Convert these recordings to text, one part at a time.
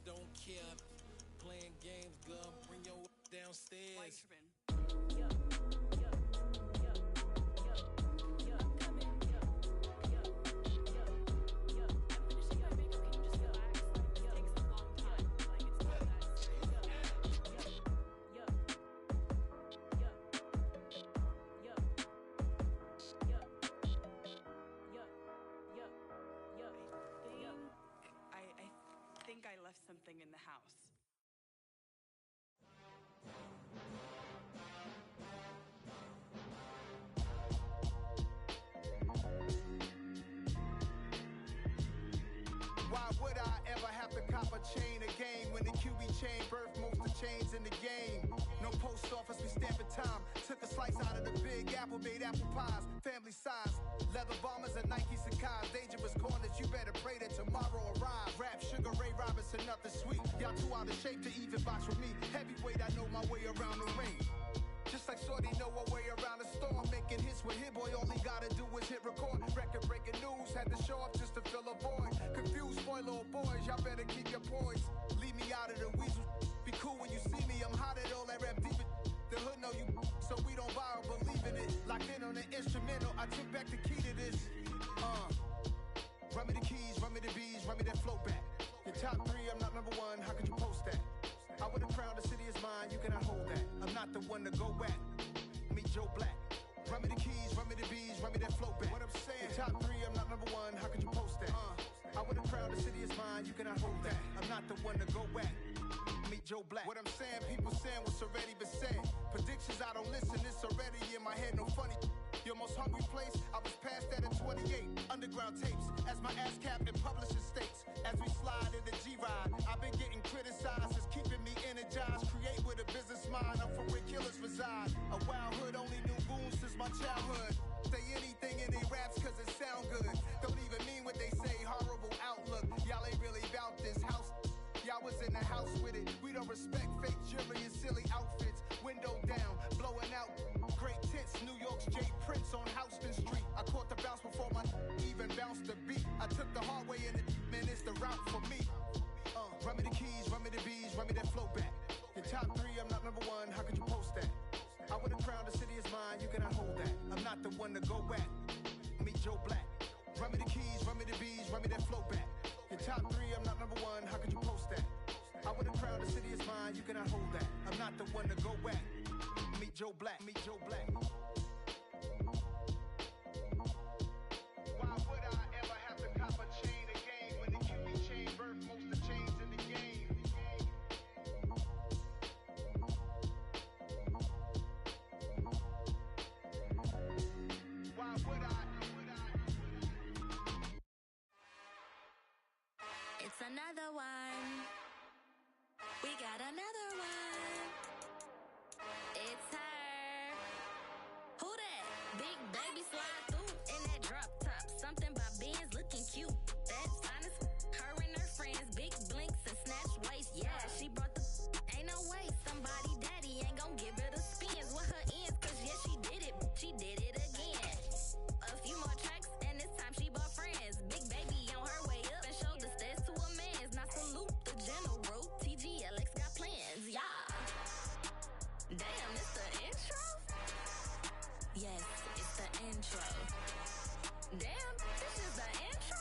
don't care. Playing games, girl, bring your downstairs. I think I left something in the house. Why would I ever have to cop a chain again when the QB chain birthed most of the chains in the game? No post office, we stamping time. Took a slice out of the big apple, made apple pies, family size. Leather bombers and Nike Sacai's, dangerous corners, you better pray that tomorrow arrives. Rap, Sugar Ray Robinson, nothing sweet. Y'all too out of shape to even box with me. Heavyweight, I know my way around the ring. Just like Shorty know her way around the storm. Making hits with Hit Boy, all he gotta do is hit record. Record breaking news, had to show up just to fill a void. Confused boy, little boys, y'all better keep your poise. Leave me out of the weasel. Be cool when you see me, I'm hot at all that rap deep. The hood know you, so we don't borrow, believe in it. Locked in on the instrumental, I took back the key to this. Run me the keys, run me the bees, run me that flow back. Your top three, I'm not number one, how could you post that? I would've crowned the city is mine, you cannot hold that. I'm not the one to go back. Meet Joe Black. Run me the keys, run me the bees, run me that flow back. What I'm saying, your top three, I'm not number one, how could you post that? I would've crowned the city is mine, you cannot hold that. I'm not the one to go back. Meet Joe Black. What I'm saying, people saying what's already been said. Predictions, I don't listen, it's already in my head, no funny. Your most hungry place, I was past that at 28. Underground tapes, as my ass cap in publishing states. As we slide in the G-Ride, I've been getting criticized, it's keeping me energized. Create with a business mind, I'm from where killers reside. A wild hood, only knew goons since my childhood. Say anything in they raps cause it sound good. Don't even mean what they say, horrible outlook. Y'all ain't really bout this house. Y'all was in the house with it. We don't respect fake jewelry and silly outfits. Window down, blowing out. Great tits, New York's J. Prince on Houston Street. I caught the bounce before my even bounced the beat. I took the hard way in it, man, it's the route for me. Run me the keys, run me the bees, run me that flow back. Your top three, I'm not number one, how could you post that? I would've crowned the city is mine, you cannot hold that. I'm not the one to go back. Meet Joe Black. Run me the keys, run me the bees, run me that flow back. Your top three, I'm not number one, how could you post that? I would've crowned the city is mine, you cannot hold that. I'm not the one to go back. Meet Joe Black, meet Joe Black. Why would I ever have to cop a chain again when the QB chain birthed most of the chains in the game? Why would I? It's another one. We got another one. It's her. Who that? Big baby slide through in that drop top. Something about Benz looking cute. That's honest. Her and her friends, big blinks and snatched waist. Yeah, she brought the. Ain't no way somebody daddy ain't gon' give her the spins with her ends. Cause yeah, she did it. She did it again. A few more tracks and this time she bought friends. Big baby on her way up and showed the stairs to a man's. Now salute the general. TGLX got plans, yeah. Damn, it's the intro? Yes, it's the intro. Damn, this is the intro?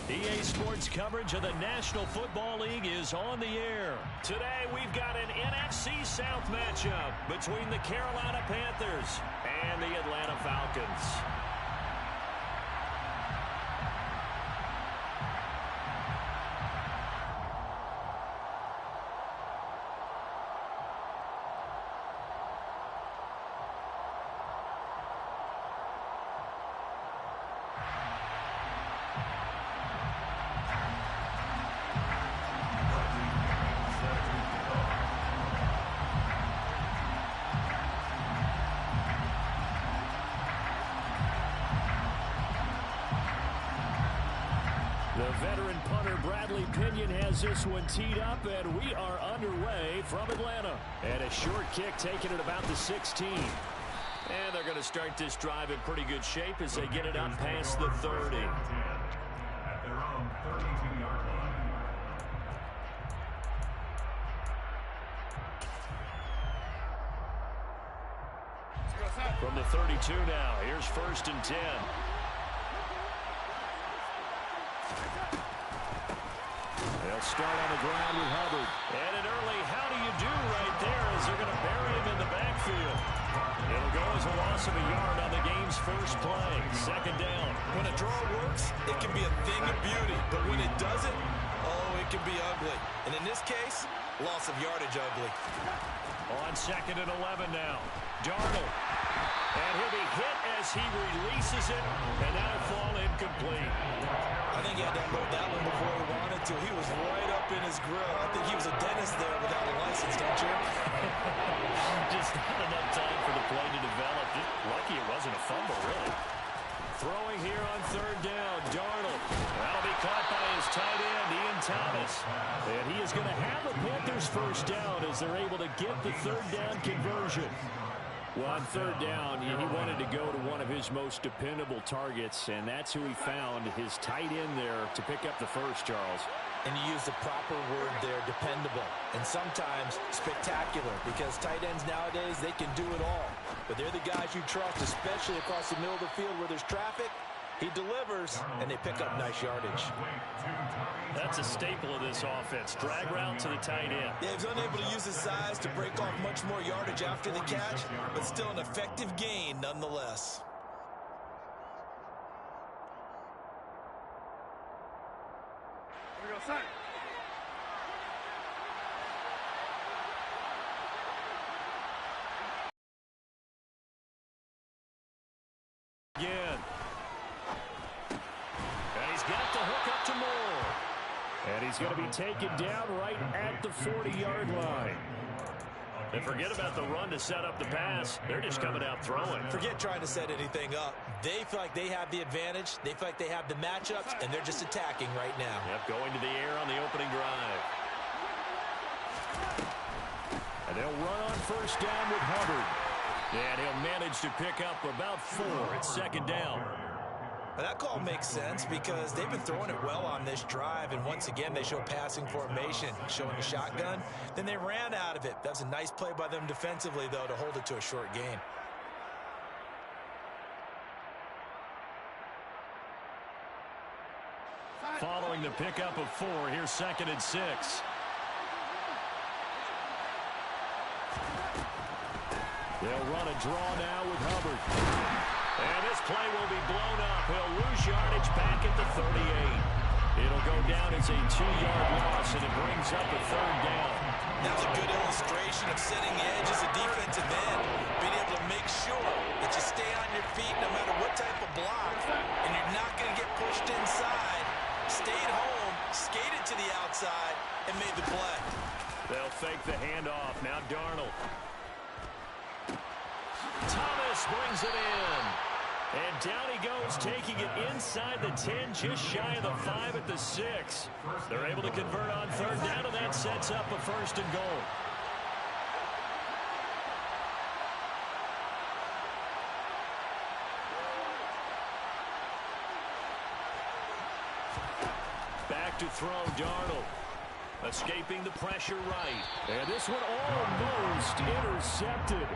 EA Sports coverage of the National Football League is on the air. Today we've got an NFC South matchup between the Carolina Panthers and the Atlanta Falcons. The veteran punter Bradley Pinion has this one teed up, and we are underway from Atlanta. And a short kick taken at about the 16. And they're going to start this drive in pretty good shape as they get it up past the 30. At their own 32-yard line. From the 32 now, here's 1st and 10. They'll start on the ground with Hubbard. And an early how do you do right there as they're going to bury him in the backfield. It'll go as a loss of a yard on the game's first play. 2nd down. When a draw works, it can be a thing of beauty. But when it doesn't, oh, it can be ugly. And in this case, loss of yardage ugly. On 2nd and 11 now. Darnold. And he'll be hit as he releases it. And that'll fall incomplete. I think he had to unload that one before he wanted to. He was right up in his grill. I think he was a dentist there without a license, don't you? Just not enough time for the play to develop. Just lucky it wasn't a fumble, really. Throwing here on 3rd down. Darnold. That'll be caught by his tight end, Ian Thomas. And he is going to have the Panthers first down as they're able to get the 3rd down conversion. Well, on 3rd down, he wanted to go to one of his most dependable targets, and that's who he found, his tight end there, to pick up the first, Charles. And you use the proper word there, dependable. And sometimes spectacular, because tight ends nowadays, they can do it all. But they're the guys you trust, especially across the middle of the field where there's traffic. He delivers, and they pick up nice yardage. That's a staple of this offense. Drag route to the tight end. Yeah, he was unable to use his size to break off much more yardage after the catch, but still an effective gain nonetheless. Here we go, son. Again. And he's got the hook up to Moore. And he's going to be taken down right at the 40-yard line. And forget about the run to set up the pass. They're just coming out throwing. Forget trying to set anything up. They feel like they have the advantage. They feel like they have the matchups, and they're just attacking right now. Yep, going to the air on the opening drive. And they'll run on 1st down with Hubbard. And he'll manage to pick up about 4 at 2nd down. Now that call makes sense because they've been throwing it well on this drive, and once again they show passing formation, showing the shotgun. Then they ran out of it. That was a nice play by them defensively, though, to hold it to a short gain. Following the pickup of 4, here's 2nd and 6. They'll run a draw now with Hubbard. And this play will be blown up. He'll lose yardage back at the 38. It'll go down as a 2-yard loss, and it brings up a 3rd down. That was a good illustration of setting the edge as a defensive end, being able to make sure that you stay on your feet no matter what type of block, and you're not going to get pushed inside. Stayed home, skated to the outside, and made the play. They'll fake the handoff. Now Darnold. Thomas brings it in. And down he goes, taking it inside the 10, just shy of the 5 at the 6. They're able to convert on 3rd down, and that sets up a 1st and goal. Back to throw, Darnold. Escaping the pressure right. And this one almost intercepted.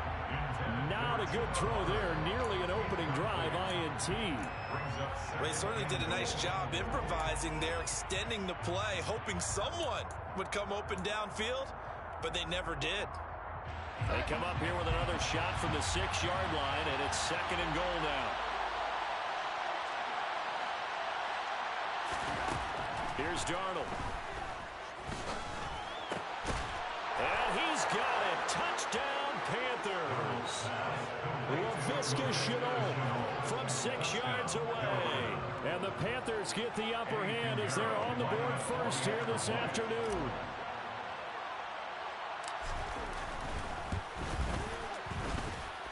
Not a good throw there. Nearly an opening drive INT. Well, they certainly did a nice job improvising there, extending the play, hoping someone would come open downfield, but they never did. They come up here with another shot from the 6-yard line, and it's 2nd and goal now. Here's Darnold. And he's got it. Touchdown, Panthers. LaVisca Chenault from 6 yards away. And the Panthers get the upper hand as they're on the board first here this afternoon.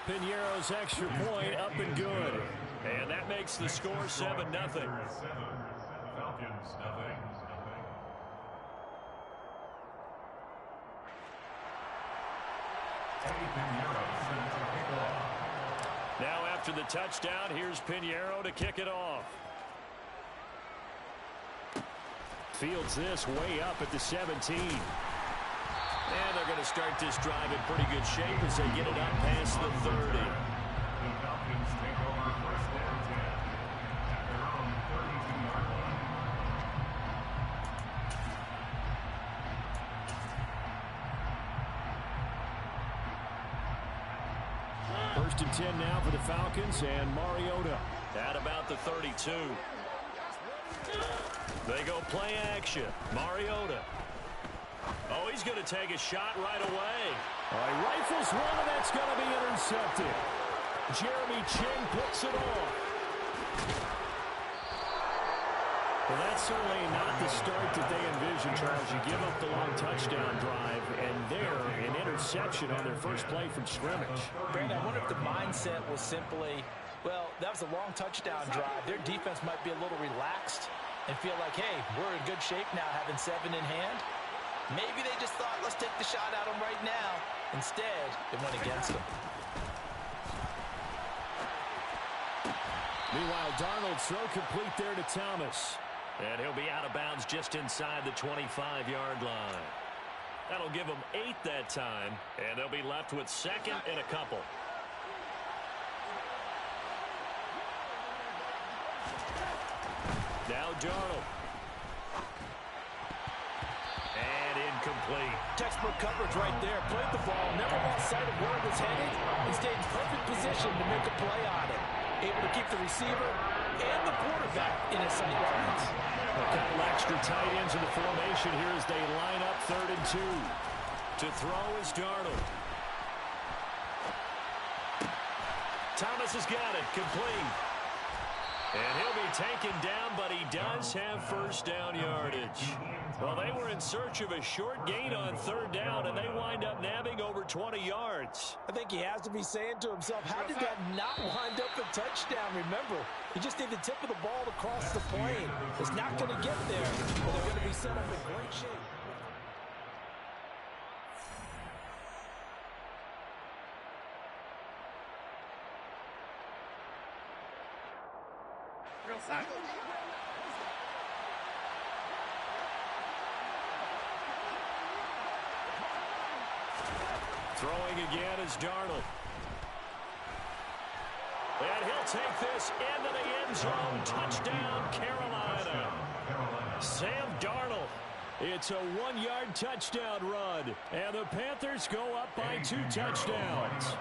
Piñeiro's extra point up and good. And that makes the score 7-0. Falcons, nothing. Now after the touchdown, here's Piñeiro to kick it off. Fields this way up at the 17. And they're going to start this drive in pretty good shape as they get it up past the 30. The Falcons take over 1st and 10 at their own 32-yard line. 1st and 10 now for the Falcons, and Mariota at about the 32. They go play action. Mariota. Oh, he's going to take a shot right away. He rifles one, and that's going to be intercepted. Jeremy Ching picks it off. Well, that's certainly not the start that they envisioned, Charles. You give up the long touchdown drive, and there, an interception on their first play from scrimmage. Brandon, I wonder if the mindset was simply, well, that was a long touchdown drive. Their defense might be a little relaxed and feel like, hey, we're in good shape now having 7 in hand. Maybe they just thought, let's take the shot at them right now. Instead, it went against them. Meanwhile, Darnold's throw complete there to Thomas. And he'll be out of bounds just inside the 25-yard line. That'll give them 8 that time, and they'll be left with 2nd and a couple. Now Darnold. And incomplete. Textbook coverage right there. Played the ball, never lost sight of where it was headed, and stayed in perfect position to make a play on it. Able to keep the receiver and the quarterback in his sight lines. A couple extra tight ends in the formation here as they line up 3rd and 2. To throw is Darnold. Thomas has got it. Complete. And he'll be taken down, but he does have first down yardage. Well, they were in search of a short gain on 3rd down, and they wind up nabbing over 20 yards. I think he has to be saying to himself, how did that not wind up a touchdown? Remember, he just need the tip of the ball to cross the plane. It's not going to get there, but they're going to be set up in great shape. Throwing again is Darnold. And he'll take this into the end zone. Touchdown, Carolina. Sam Darnold. It's a 1-yard touchdown run. And the Panthers go up by 2 touchdowns.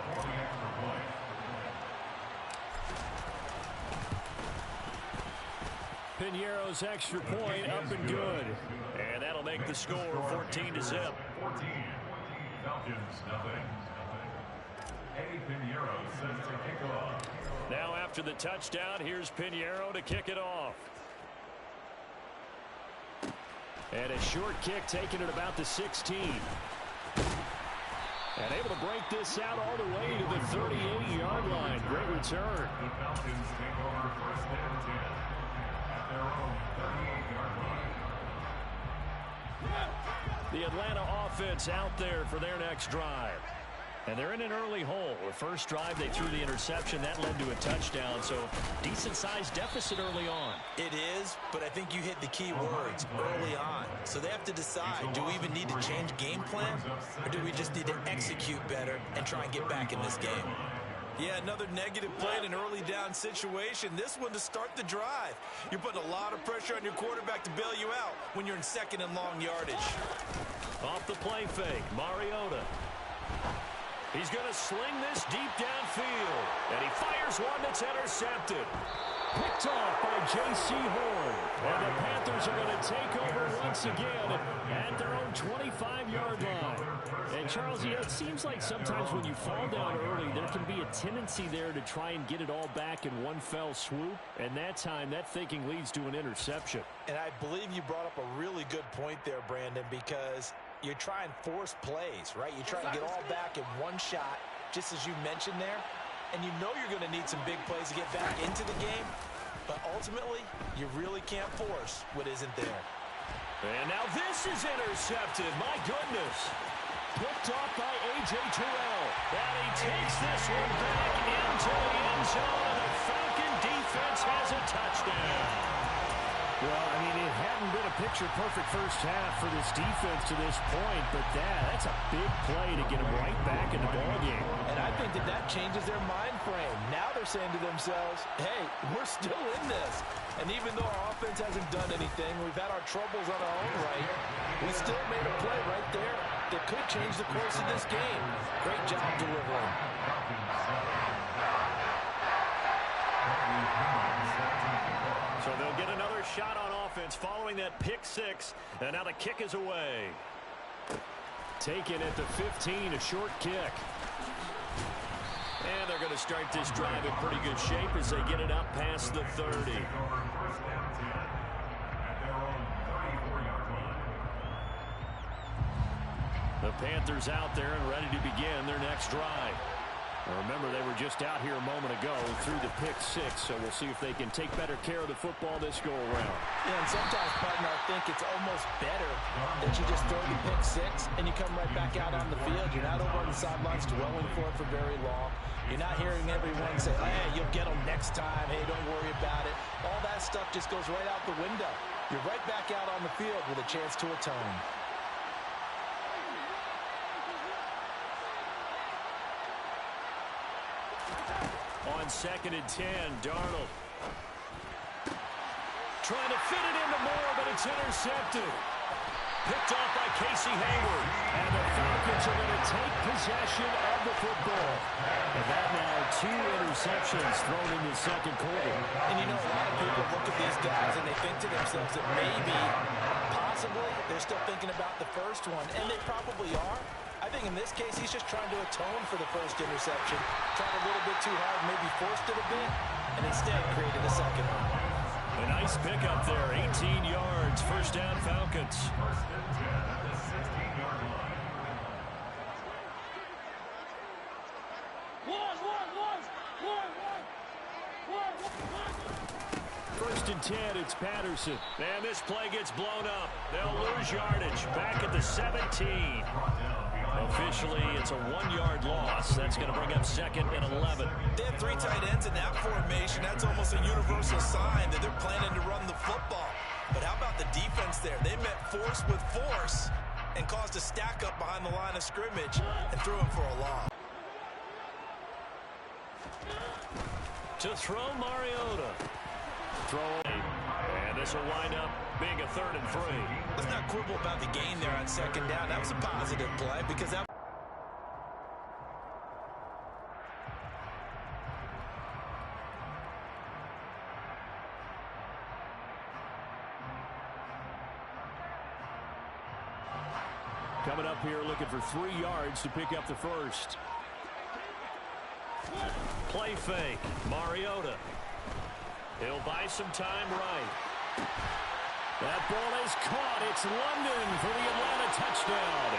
Piñeiro's extra point up and good. And that'll make the score 14-0. 14. Falcons, nothing. Eddie Piñeiro sends to kick off. Now after the touchdown, here's Piñeiro to kick it off. And a short kick taken at about the 16. And able to break this out all the way to the 38-yard line. Great return. The Falcons take over 1st and 10 at their own 38-yard line. The Atlanta offense out there for their next drive. And they're in an early hole. The first drive, they threw the interception. That led to a touchdown, so decent-sized deficit early on. It is, but I think you hit the key words early on. So they have to decide, do we even need to change game plan, or do we just need to execute better and try and get back in this game? Yeah, another negative play in an early down situation. This one to start the drive. You're putting a lot of pressure on your quarterback to bail you out when you're in second and long yardage. Off the play fake, Mariota. He's going to sling this deep downfield. And he fires one that's intercepted. Picked off by J.C. Horn. And the Panthers are going to take over once again at their own 25-yard line. And, Charles, you know, it seems like sometimes when you fall down early, there can be a tendency there to try and get it all back in one fell swoop. And that time, that thinking leads to an interception. And I believe you brought up a really good point there, Brandon, because you try and force plays, right? You try and get all back in one shot, just as you mentioned there. And you know you're going to need some big plays to get back into the game. But ultimately, you really can't force what isn't there. And now this is intercepted. My goodness. Picked off by A.J. Terrell. And he takes this one back into the end zone. And the Falcon defense has a touchdown. Well, I mean, it hadn't been a picture-perfect first half for this defense to this point, but that's a big play to get them right back in the ballgame. And I think that changes their mind frame. Now they're saying to themselves, hey, we're still in this. And even though our offense hasn't done anything, we've had our troubles on our own right, we still made a play right there that could change the course of this game. Great job delivering. So they'll get another shot on offense following that pick six. And now the kick is away. Taken at the 15, a short kick. And they're going to start this drive in pretty good shape as they get it up past the 30. The Panthers out there and ready to begin their next drive. Now remember, they were just out here a moment ago through the pick six, so we'll see if they can take better care of the football this go-around. Yeah, and sometimes, partner, I think it's almost better that you just throw the pick six and you come right back out on the field. You're not over on the sidelines dwelling for it for very long. You're not hearing everyone say, hey, you'll get them next time. Hey, don't worry about it. All that stuff just goes right out the window. You're right back out on the field with a chance to atone. On 2nd and 10, Darnold. Trying to fit it into Moore, but it's intercepted. Picked off by Casey Hayward. And the Falcons are going to take possession of the football. And that now 2 interceptions thrown in the second quarter. And you know, a lot of people look at these guys and they think to themselves that maybe, possibly, they're still thinking about the first one. And they probably are. I think in this case, he's just trying to atone for the first interception. Tried a little bit too hard, maybe forced it a bit, and instead created a second one. A nice pickup there, 18 yards, first down Falcons. First and 10 at the 16-yard line. First and 10, it's Patterson. And this play gets blown up. They'll lose yardage. Back at the 17. Officially, it's a 1-yard loss. That's going to bring up 2nd and 11. They have 3 tight ends in that formation. That's almost a universal sign that they're planning to run the football. But how about the defense there? They met force with force and caused a stack up behind the line of scrimmage and threw him for a loss. To throw, Mariota. Throw, and this will wind up being a 3rd and 3. Let's not quibble about the gain there on 2nd down. That was a positive play because that. Coming up here looking for 3 yards to pick up the first. Play fake, Mariota. He'll buy some time right. That ball is caught. It's London for the Atlanta touchdown.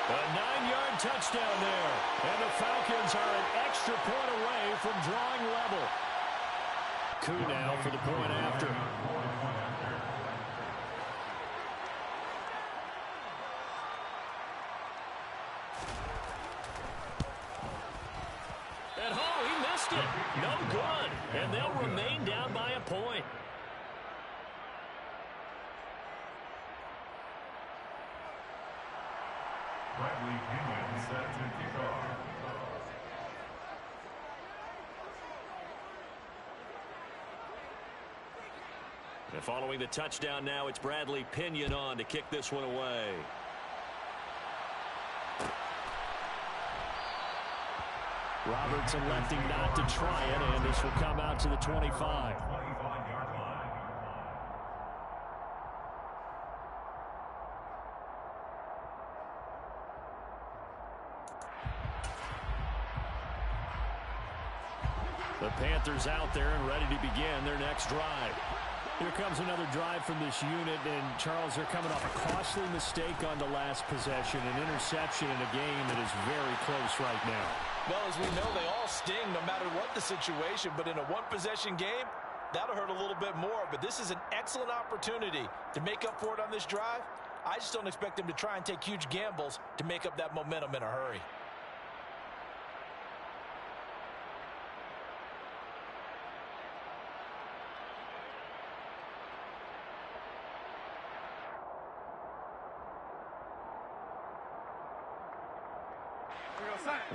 A 9-yard touchdown there. And the Falcons are an extra point away from drawing level. Coup now for the point after. At home, he missed it. No good. And they'll remain down by a point. Bradley Pinion set to kick off. And following the touchdown now, it's Bradley Pinion on to kick this one away. Roberts electing not to try it, and this will come out to the 25. The Panthers out there and ready to begin their next drive. Here comes another drive from this unit, and Charles, they're coming off a costly mistake on the last possession, an interception in a game that is very close right now. Well, as we know, they all sting no matter what the situation, but in a one-possession game, that'll hurt a little bit more. But this is an excellent opportunity to make up for it on this drive. I just don't expect them to try and take huge gambles to make up that momentum in a hurry.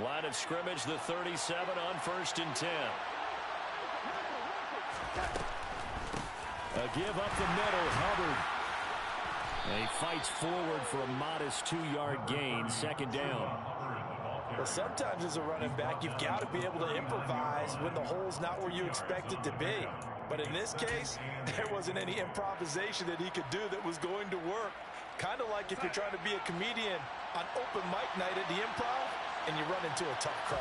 Line of scrimmage, the 37 on 1st and 10. A give up the middle, Hubbard. And he fights forward for a modest 2-yard gain, 2nd down. Well, sometimes as a running back, you've got to be able to improvise when the hole's not where you expect it to be. But in this case, there wasn't any improvisation that he could do that was going to work. Kind of like if you're trying to be a comedian on open mic night at the Improv, and you run into a tough crowd.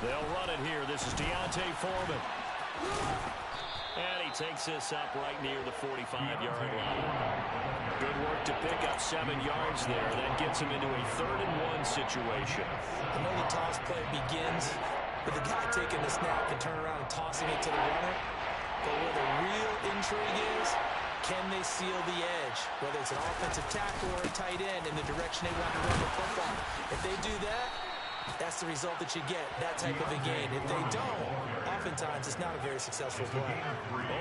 They'll run it here. This is Deontay Foreman. And he takes this up right near the 45-yard line. Good work to pick up 7 yards there. That gets him into a 3rd and 1 situation. I know the toss play begins with the guy taking the snap and turning around and tossing it to the runner. But where the real intrigue is, can they seal the edge, whether it's an offensive tackle or a tight end, in the direction they want to run the football? If they do that, that's the result that you get, that type of a gain. If they don't, oftentimes it's not a very successful play.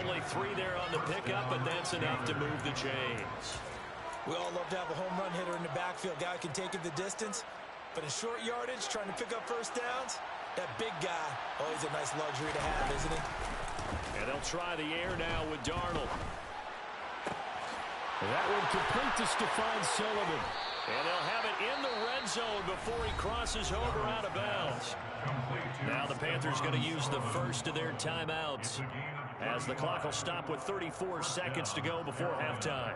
Only 3 there on the pickup, but that's enough to move the chains. We all love to have a home run hitter in the backfield. Guy who can take it the distance. But in short yardage, trying to pick up first downs, that big guy, always a nice luxury to have, isn't he? And they'll try the air now with Darnold. That would complete to Stephon Sullivan. And they'll have it in the red zone before he crosses over out of bounds. Now the Panthers going to use the first of their timeouts, as the clock will stop with 34 seconds to go before halftime.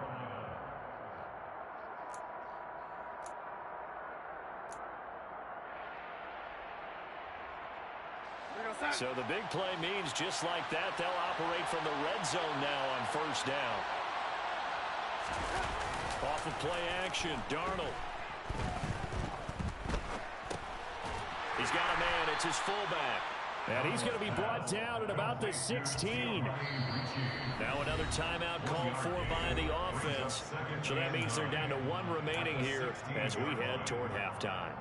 So the big play means just like that, they'll operate from the red zone now on 1st down. Off of play action, Darnold. He's got a man, it's his fullback. And he's going to be brought down at about the 16. Now another timeout called for by the offense. So that means they're down to 1 remaining here as we head toward halftime.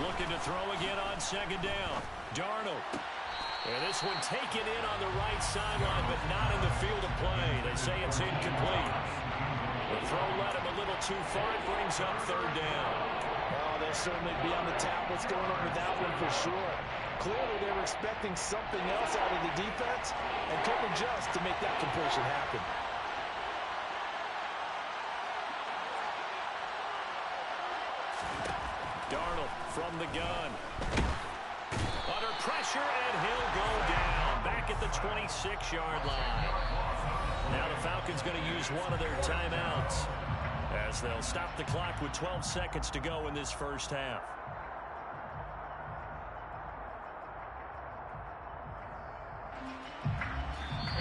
Looking to throw again on 2nd down. Darnold. And this one taken in on the right sideline, but not in the field of play. They say it's incomplete. The throw led him a little too far. It brings up 3rd down. Oh, they'll certainly be on the tablets going on with that one for sure. Clearly they were expecting something else out of the defense and couldn't adjust to make that completion happen. Darnold from the gun. Under pressure, and he'll go down. Back at the 26-yard line. Now the Falcons going to use one of their timeouts, as they'll stop the clock with 12 seconds to go in this first half.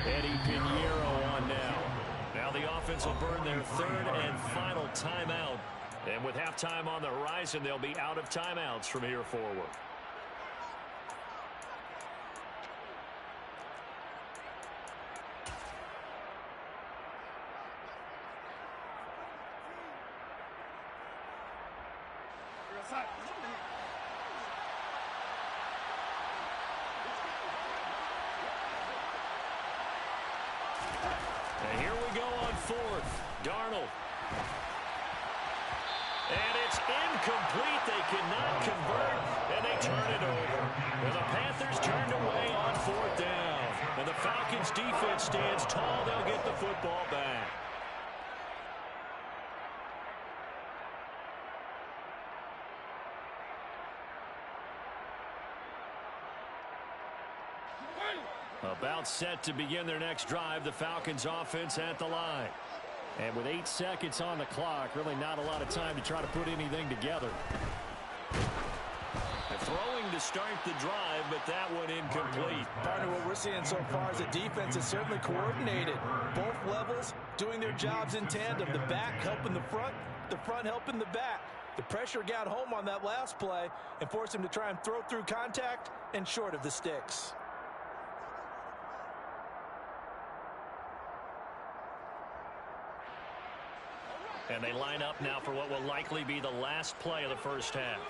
Eddie Pinheiro on now. Now the offense will burn their 3rd and final timeout. And with halftime on the horizon, they'll be out of timeouts from here forward. 4th. Darnold. And it's incomplete. They cannot convert, and they turn it over. And the Panthers turned away on 4th down. And the Falcons' defense stands tall. They'll get the football back. About set to begin their next drive, the Falcons offense at the line. And with 8 seconds on the clock, really not a lot of time to try to put anything together. And throwing to start the drive, but that one incomplete. Partner, what we're seeing so far is the defense is certainly coordinated. Both levels doing their jobs in tandem. The back helping the front helping the back. The pressure got home on that last play and forced him to try and throw through contact and short of the sticks. And they line up now for what will likely be the last play of the first half.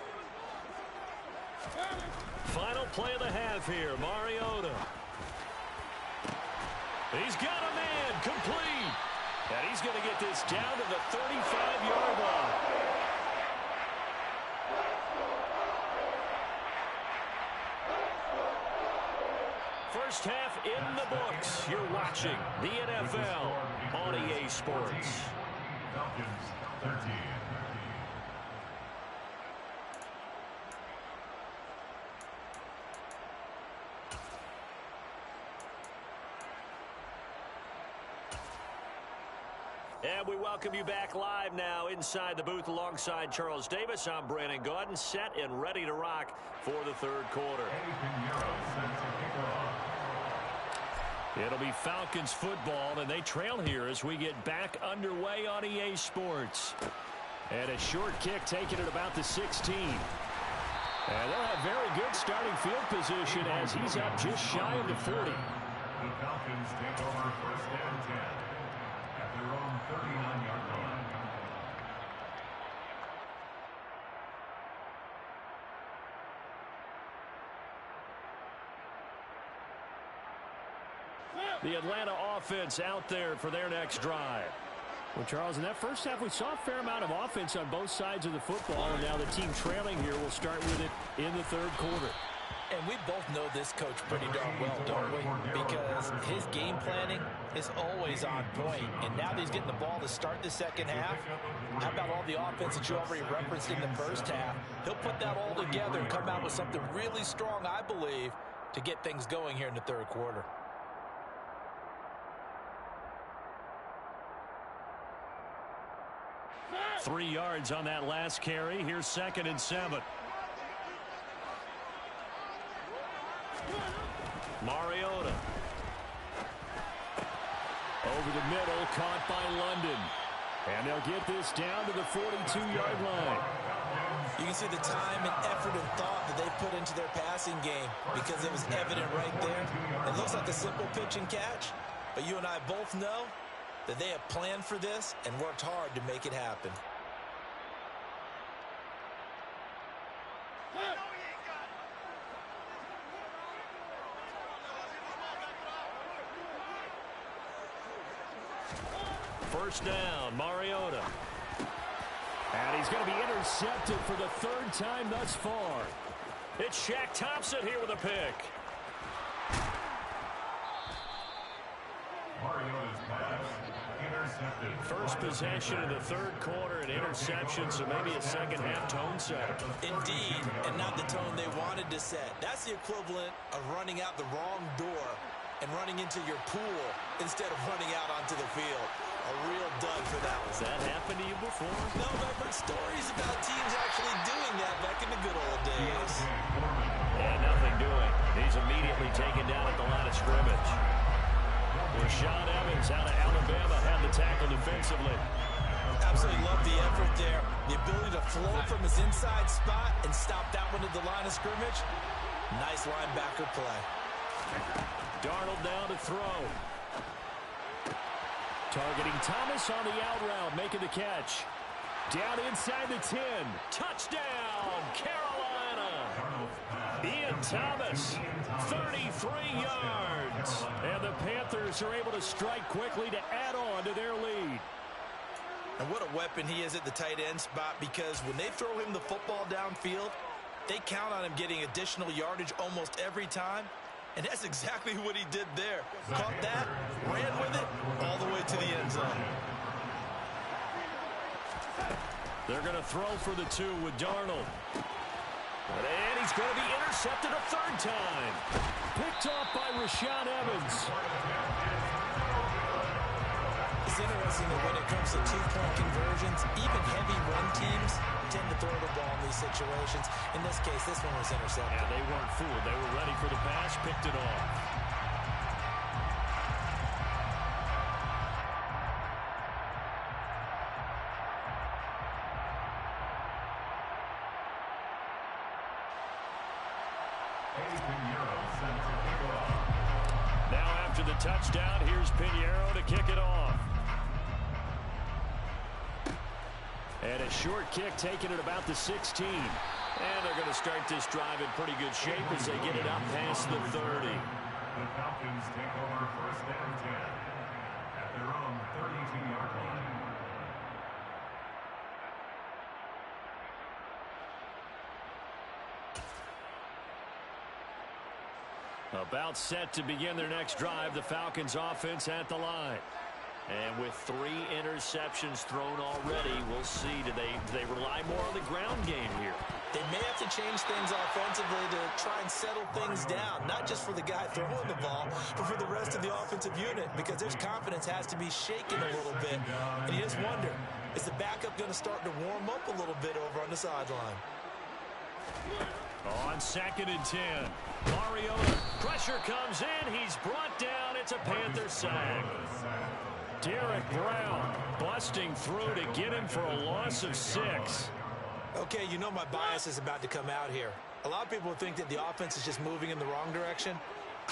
Final play of the half here, Mariota. He's got a man, complete. And he's going to get this down to the 35-yard line. First half in the books. You're watching the NFL on EA Sports. Falcons 13. And we welcome you back live now inside the booth alongside Charles Davis. I'm Brandon Gaudin, set and ready to rock for the third quarter. It'll be Falcons football, and they trail here as we get back underway on EA Sports. And a short kick taken at about the 16. And they'll have very good starting field position as he's up just shy of the 40. The Falcons take over first and 10 at their own 39-yard line. The Atlanta offense out there for their next drive. Well, Charles, in that first half, we saw a fair amount of offense on both sides of the football, and now the team trailing here will start with it in the third quarter. And we both know this coach pretty darn well, don't we? Because his game planning is always on point. And now that he's getting the ball to start the second half, how about all the offense that you already referenced in the first half? He'll put that all together and come out with something really strong, I believe, to get things going here in the third quarter. Three yards on that last carry. Here's 2nd and 7. Mariota. Over the middle, caught by London. And they'll get this down to the 42-yard line. You can see the time and effort and thought that they put into their passing game because it was evident right there. It looks like a simple pitch and catch, but you and I both know that they have planned for this and worked hard to make it happen. First down, Mariota. And he's going to be intercepted for the 3rd time thus far. It's Shaq Thompson here with a pick. Mariota's pass intercepted. First possession of the third quarter, an interception, so maybe a second half tone setter. Indeed, and not the tone they wanted to set. That's the equivalent of running out the wrong door and running into your pool instead of running out onto the field. A real dud for that one. Has that happened to you before? No, but I've heard stories about teams actually doing that back in the good old days. And nothing doing. He's immediately taken down at the line of scrimmage. Rashaan Evans out of Alabama had the tackle defensively. Absolutely love the effort there. The ability to flow from his inside spot and stop that one at the line of scrimmage. Nice linebacker play. Darnold down to throw. Targeting Thomas on the out route, making the catch. Down inside the 10. Touchdown, Carolina. Ian Thomas, 34 3 yards. And the Panthers are able to strike quickly to add on to their lead. And what a weapon he is at the tight end spot, because when they throw him the football downfield, they count on him getting additional yardage almost every time. And that's exactly what he did there. Caught that, ran with it, all the way to the end zone. They're going to throw for the 2 with Darnold. And he's going to be intercepted a 3rd time. Picked off by Rashaan Evans. It's interesting that when it comes to 2-point conversions, even heavy run teams tend to throw the ball in these situations. In this case, this one was intercepted. Yeah, they weren't fooled. They were ready for the pass, picked it off. Now after the touchdown, here's Pinheiro to kick it off. And a short kick taken at about the 16. And they're going to start this drive in pretty good shape as they get it out past the 30. The Falcons take over 1st and 10 at their own 32-yard line. About set to begin their next drive, the Falcons offense at the line. And with 3 interceptions thrown already, we'll see. Do they rely more on the ground game here? They may have to change things offensively to try and settle things down, not just for the guy throwing the ball, but for the rest of the offensive unit, because their confidence has to be shaken a little bit. And you just wonder, is the backup going to start to warm up a little bit over on the sideline? On 2nd and 10, Mariota, pressure comes in, he's brought down, it's a Panther sack. Derek Brown busting through to get him for a loss of 6. Okay, you know my bias is about to come out here. A lot of people think that the offense is just moving in the wrong direction.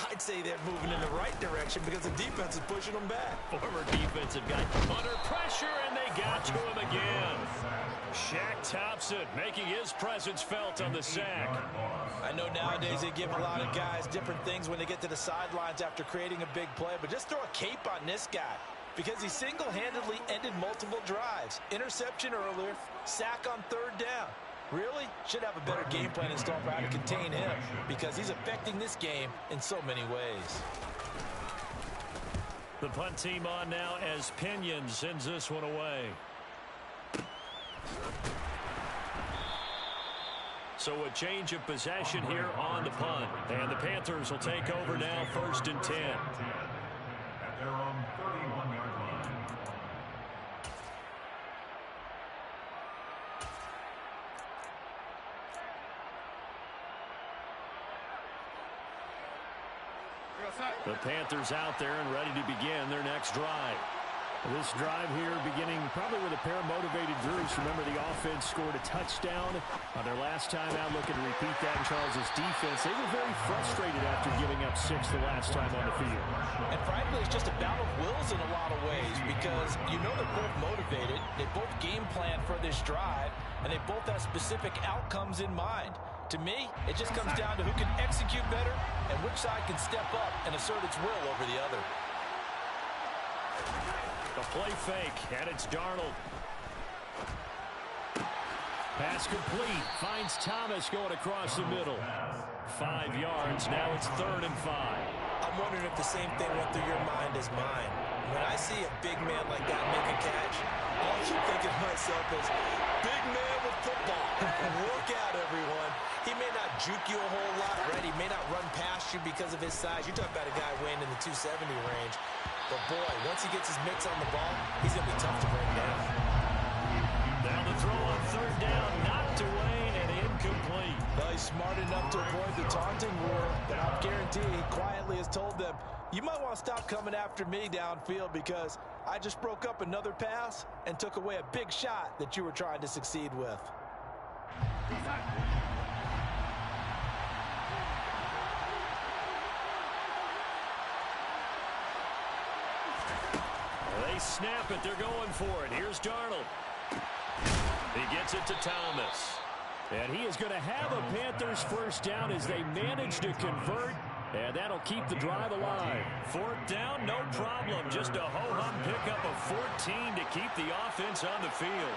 I'd say they're moving in the right direction because the defense is pushing them back. Former defensive guy under pressure, and they got to him again. Shaq Thompson making his presence felt on the sack. I know nowadays they give a lot of guys different things when they get to the sidelines after creating a big play, but just throw a cape on this guy because he single-handedly ended multiple drives. Interception earlier, sack on 3rd down. Really should have a better game plan installed for how to contain him because he's affecting this game in so many ways. The punt team on now as Pinion sends this one away. So a change of possession here on the punt. And the Panthers will take over now 1st and 10. At their own 31-yard line. The Panthers out there and ready to begin their next drive. This drive here beginning probably with a pair of motivated groups. Remember, the offense scored a touchdown on their last time out, looking to repeat that in Charles' defense. They were very frustrated after giving up 6 the last time on the field. And frankly, it's just a battle of wills in a lot of ways because you know they're both motivated. They both game plan for this drive, and they both have specific outcomes in mind. To me, it just comes down to who can execute better and which side can step up and assert its will over the other. A play fake, and it's Darnold. Pass complete. Finds Thomas going across the middle. 5 yards. Now it's 3rd and 5. I'm wondering if the same thing went through your mind as mine. When I see a big man like that make a catch, all I keep thinking to myself is, big man with football. Work out, everyone. He may not juke you a whole lot, right? He may not run past you because of his size. You're talking about a guy weighing in the 270 range. But, boy, once he gets his mitts on the ball, he's going to be tough to bring down. Now the throw on 3rd down, knocked away and incomplete. Well, he's smart enough to avoid the taunting rule, but I guarantee he quietly has told them, you might want to stop coming after me downfield because I just broke up another pass and took away a big shot that you were trying to succeed with. They snap it. They're going for it. Here's Darnold. He gets it to Thomas. And he is going to have a Panthers 1st down as they manage to convert And that'll keep the drive alive. Fourth down, no problem. Just a ho-hum pickup of 14 to keep the offense on the field.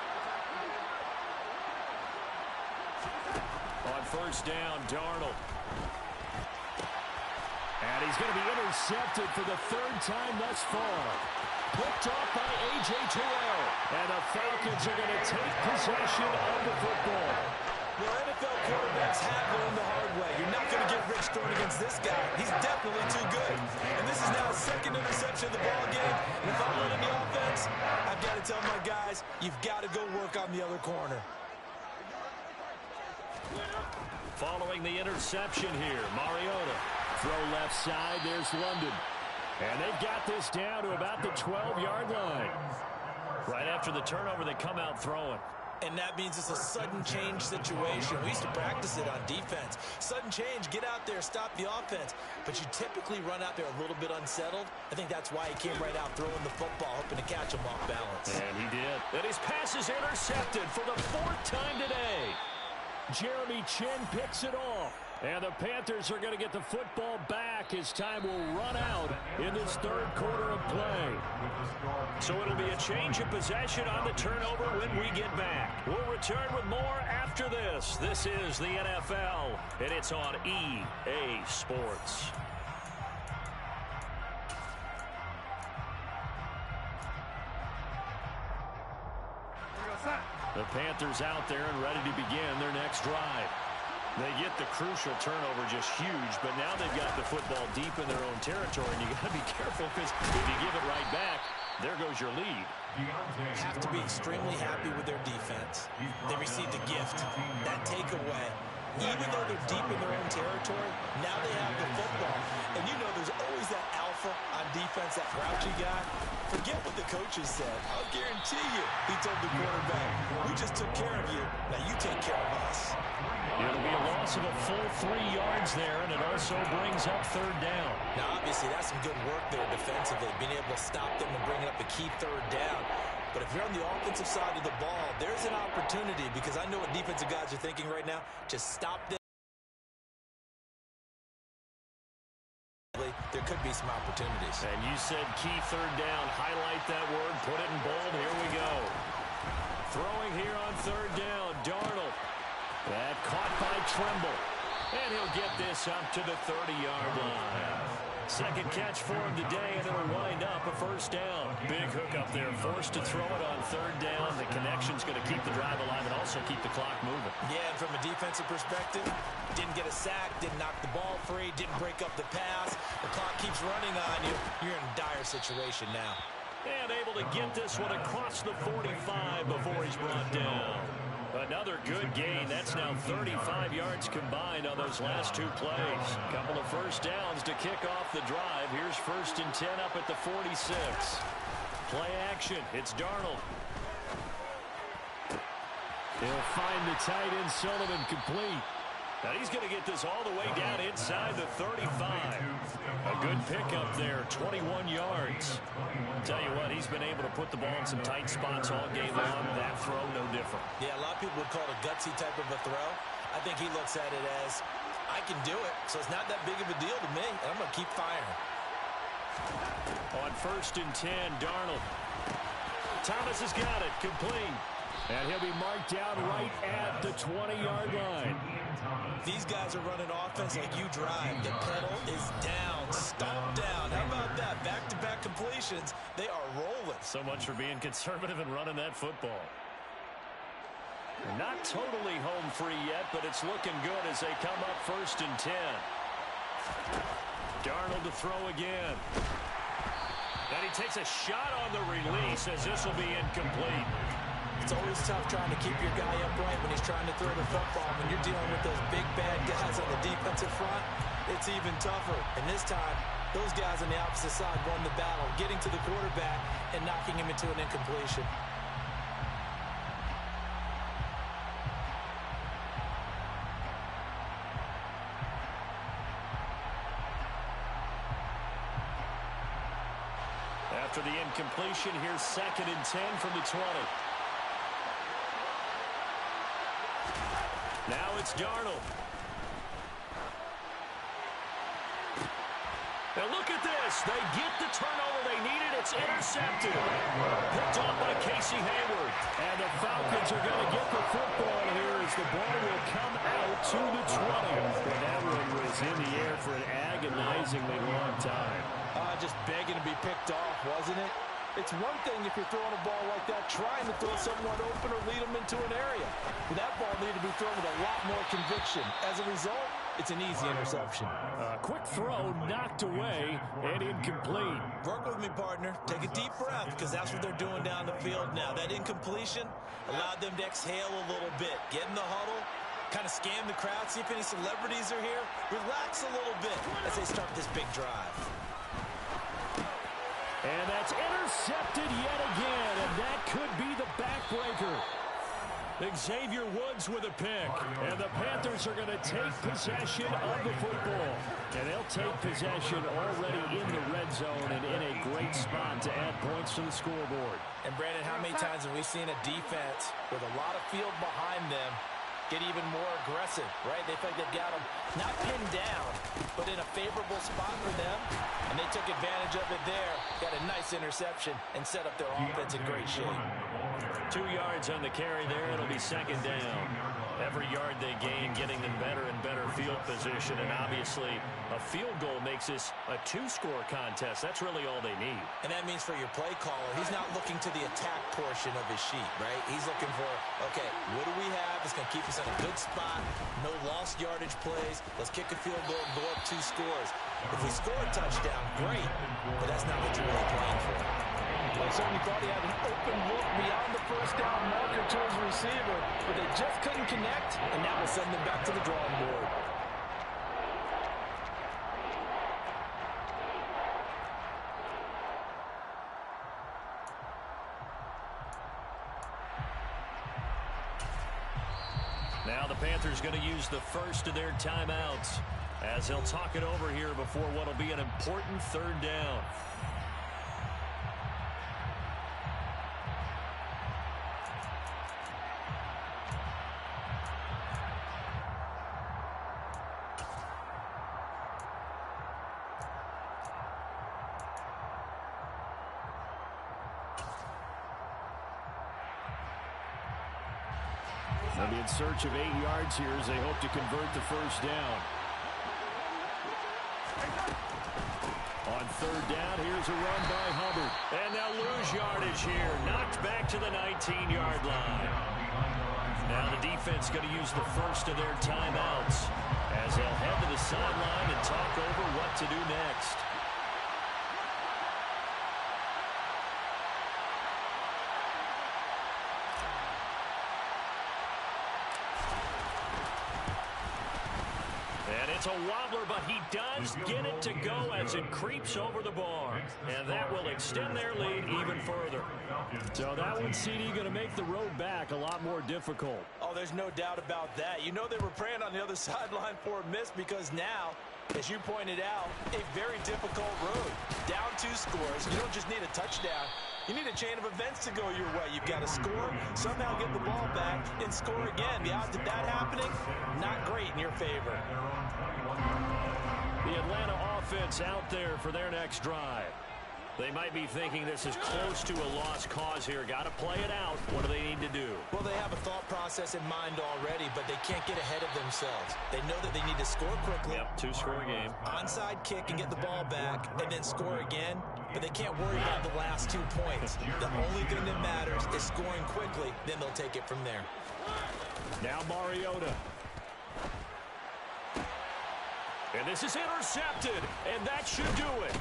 On first down, Darnold. And he's going to be intercepted for the third time thus far. Picked off by A.J. Terrell. And the Falcons are going to take possession of the football. Well, NFL quarterbacks have learned the hard way. You're not going to get rich throwing against this guy. He's definitely too good. And this is now his second interception of the ball game. And if I'm running the offense, I've got to tell my guys, you've got to go work on the other corner. Following the interception here, Mariota. Throw left side, there's London. And they've got this down to about the 12-yard line. Right after the turnover, they come out throwing. And that means it's a sudden change situation. We used to practice it on defense. Sudden change, get out there, stop the offense. But you typically run out there a little bit unsettled. I think that's why he came right out throwing the football, hoping to catch him off balance. And he did. And his pass is intercepted for the fourth time today. Jeremy Chin picks it off. And the Panthers are going to get the football back as time will run out in this third quarter of play. So it'll be a change of possession on the turnover when we get back. We'll return with more after this. This is the NFL, and it's on EA Sports. The Panthers out there and ready to begin their next drive. They get the crucial turnover, just huge, but now they've got the football deep in their own territory, and you got to be careful because if you give it right back, there goes your lead. Have to be extremely happy with their defense. They received a gift. That takeaway, even though they're deep in their own territory, now they have the football. And you know there's always that alpha on defense, that grouchy guy. Forget what the coaches said. I'll guarantee you, he told the quarterback, we just took care of you. Now you take care of us. It'll be a loss of a full 3 yards there, and it also brings up third down. Now, obviously, that's some good work there defensively, being able to stop them and bring up a key third down. But if you're on the offensive side of the ball, there's an opportunity because I know what defensive guys are thinking right now. Just stop them. There could be some opportunities. And you said key third down. Highlight that word. Put it in bold. Here we go. Throwing here on third down. Darnold. That caught by Trimble. And he'll get this up to the 30-yard line. Second catch for him today, and it'll wind up a first down. Big hook up there. Forced to throw it on third down. The connection's going to keep the drive alive and also keep the clock moving. Yeah, and from a defensive perspective, didn't get a sack, didn't knock the ball free, didn't break up the pass. The clock keeps running on you. You're in a dire situation now. And able to get this one across the 45 before he's brought down. Another good gain. That's now 35 yards combined on those last two plays. Couple of first downs to kick off the drive. Here's 1st and 10 up at the 46. Play action. It's Darnold. He'll find the tight end Sullivan complete. Now he's going to get this all the way down inside the 35. A good pickup there, 21 yards. Tell you what, he's been able to put the ball in some tight spots all game long. That throw, no different. Yeah, a lot of people would call it a gutsy type of a throw. I think he looks at it as, I can do it, so it's not that big of a deal to me, and I'm going to keep firing. On 1st and 10, Darnold. Thomas has got it, complete. And he'll be marked down right at the 20-yard line. These guys are running offense like you drive. The pedal is down, stomped down. How about that? Back-to-back completions. They are rolling. So much for being conservative and running that football. Not totally home free yet, but it's looking good as they come up 1st and 10. Darnold to throw again. And he takes a shot on the release as this will be incomplete. It's always tough trying to keep your guy upright when he's trying to throw the football. When you're dealing with those big, bad guys on the defensive front, it's even tougher. And this time, those guys on the opposite side won the battle, getting to the quarterback and knocking him into an incompletion. After the incompletion, here's 2nd and 10 from the 20. Now it's Darnold. And look at this. They get the turnover they needed. It's intercepted. Picked off by Casey Hayward. And the Falcons are going to get the football here as the ball will come out to the 20. And that one was in the air for an agonizingly long time. Just begging to be picked off, wasn't it? It's one thing if you're throwing a ball like that, trying to throw someone open or lead them into an area. But that ball needed to be thrown with a lot more conviction. As a result, it's an easy interception. Quick throw, knocked away, and incomplete. Work with me, partner. Take a deep breath, because that's what they're doing down the field now. That incompletion allowed them to exhale a little bit. Get in the huddle, kind of scan the crowd, see if any celebrities are here. Relax a little bit as they start this big drive. And that's intercepted yet again, and that could be the backbreaker. Xavier Woods with a pick, and the Panthers are going to take possession of the football. And they'll take possession already in the red zone and in a great spot to add points to the scoreboard. And, Brandon, how many times have we seen a defense with a lot of field behind them get even more aggressive, right? They feel like they've got them not pinned down, but in a favorable spot for them, and they took advantage of it there, got a nice interception, and set up their offense in great shape. 2 yards on the carry there. It'll be second down. Every yard they gain, getting them better and better field position, and obviously a field goal makes this a two-score contest. That's really all they need. And that means for your play caller, he's not looking to the attack portion of his sheet, right? He's looking for, okay, what do we have that's going to keep us in a good spot, no lost yardage plays, let's kick a field goal and go up 2 scores. If we score a touchdown, great, but that's not what you're really playing for. Well, certainly thought he had an open look beyond the first down marker to his receiver, but they just couldn't connect, and that will send them back to the drawing board. Now the Panthers going to use the first of their timeouts as they'll talk it over here before what will be an important third down. They'll be in search of 8 yards here as they hope to convert the first down. On third down, here's a run by Hubbard. And they'll lose yardage here. Knocked back to the 19-yard line. Now the defense going to use the first of their timeouts as they'll head to the sideline and talk over what to do next. It's a wobbler, but he does get it to go as it creeps over the bar. And that will extend their lead even further. So that one, CD, going to make the road back a lot more difficult. Oh, there's no doubt about that. You know they were praying on the other sideline for a miss because now, as you pointed out, a very difficult road. Down 2 scores. You don't just need a touchdown. You need a chain of events to go your way. You've got to score, somehow get the ball back, and score again. The odds of that happening, not great in your favor. The Atlanta offense out there for their next drive. They might be thinking this is close to a lost cause here. Got to play it out. What do they need to do? Well, they have a thought process in mind already, but they can't get ahead of themselves. They know that they need to score quickly. Yep, 2-score game. Onside kick and get the ball back, and then score again. But they can't worry about the last 2 points. The only thing that matters is scoring quickly. Then they'll take it from there. Now Mariota. And this is intercepted, and that should do it.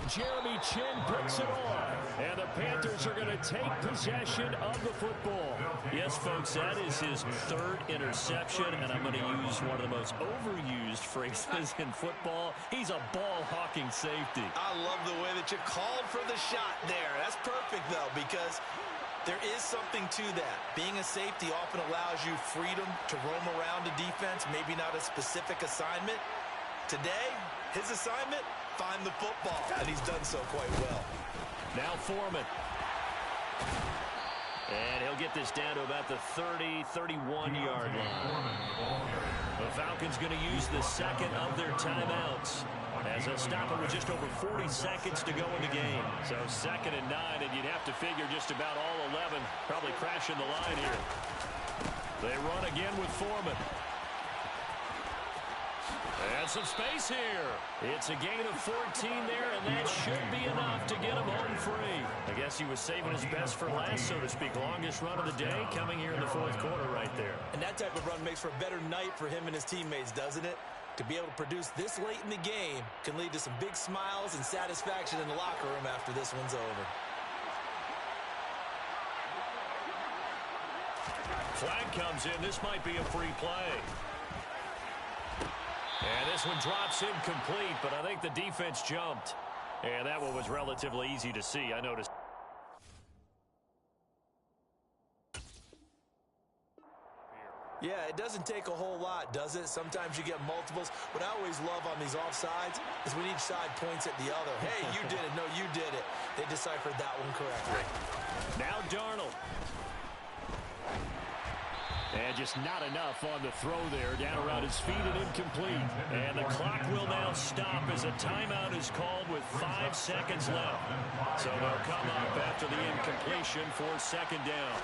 Jeremy Chin picks it off, and the Panthers are going to take possession of the football. Yes, folks, that is his 3rd interception, and I'm going to use one of the most overused phrases in football. He's a ball-hawking safety. I love the way that you called for the shot there. That's perfect, though, because there is something to that. Being a safety often allows you freedom to roam around the defense, maybe not a specific assignment. Today, his assignment, find the football, and he's done so quite well. Now Foreman. And he'll get this down to about the 30, 31-yard line. The Falcons going to use the second of their timeouts as So stop it with just over 40 seconds to go in the game. So 2nd and 9, and you'd have to figure just about all 11 probably crashing the line here. They run again with Foreman. And some space here. It's a gain of 14 there, and that should be enough to get him home free. I guess he was saving his best for last, so to speak. Longest run of the day coming here in the 4th quarter right there. And that type of run makes for a better night for him and his teammates, doesn't it? To be able to produce this late in the game can lead to some big smiles and satisfaction in the locker room after this one's over. Flag comes in. This might be a free play. And this one drops incomplete, but I think the defense jumped. And that one was relatively easy to see, I noticed. Yeah, it doesn't take a whole lot, does it? Sometimes you get multiples. What I always love on these offsides is when each side points at the other. Hey, you did it. No, you did it. They deciphered that one correctly. Now Darnold. And just not enough on the throw there. Down around his feet and incomplete. And the clock will now stop as a timeout is called with 5 seconds left. So they'll come up after the incompletion for 2nd down.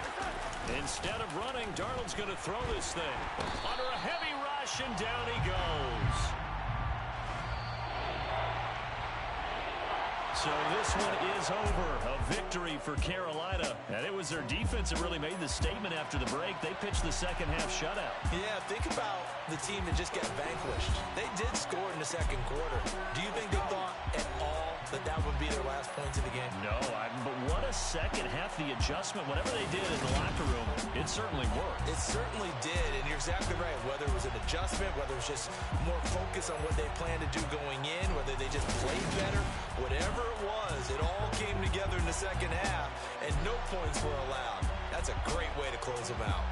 Instead of running, Darnold's going to throw this thing. Under a heavy rush, and down he goes. So this one is over. A victory for Carolina. And it was their defense that really made the statement after the break. They pitched the second half shutout. Yeah, think about the team that just got vanquished. They did score in the 2nd quarter. Do you think they thought at all that that would be their last points of the game? No, but what a second half. The adjustment, whatever they did in the locker room, it certainly worked. It certainly did, and you're exactly right. Whether it was an adjustment, whether it was just more focus on what they planned to do going in, whether they just played better, whatever it was, it all came together in the 2nd half, and no points were allowed. That's a great way to close them out.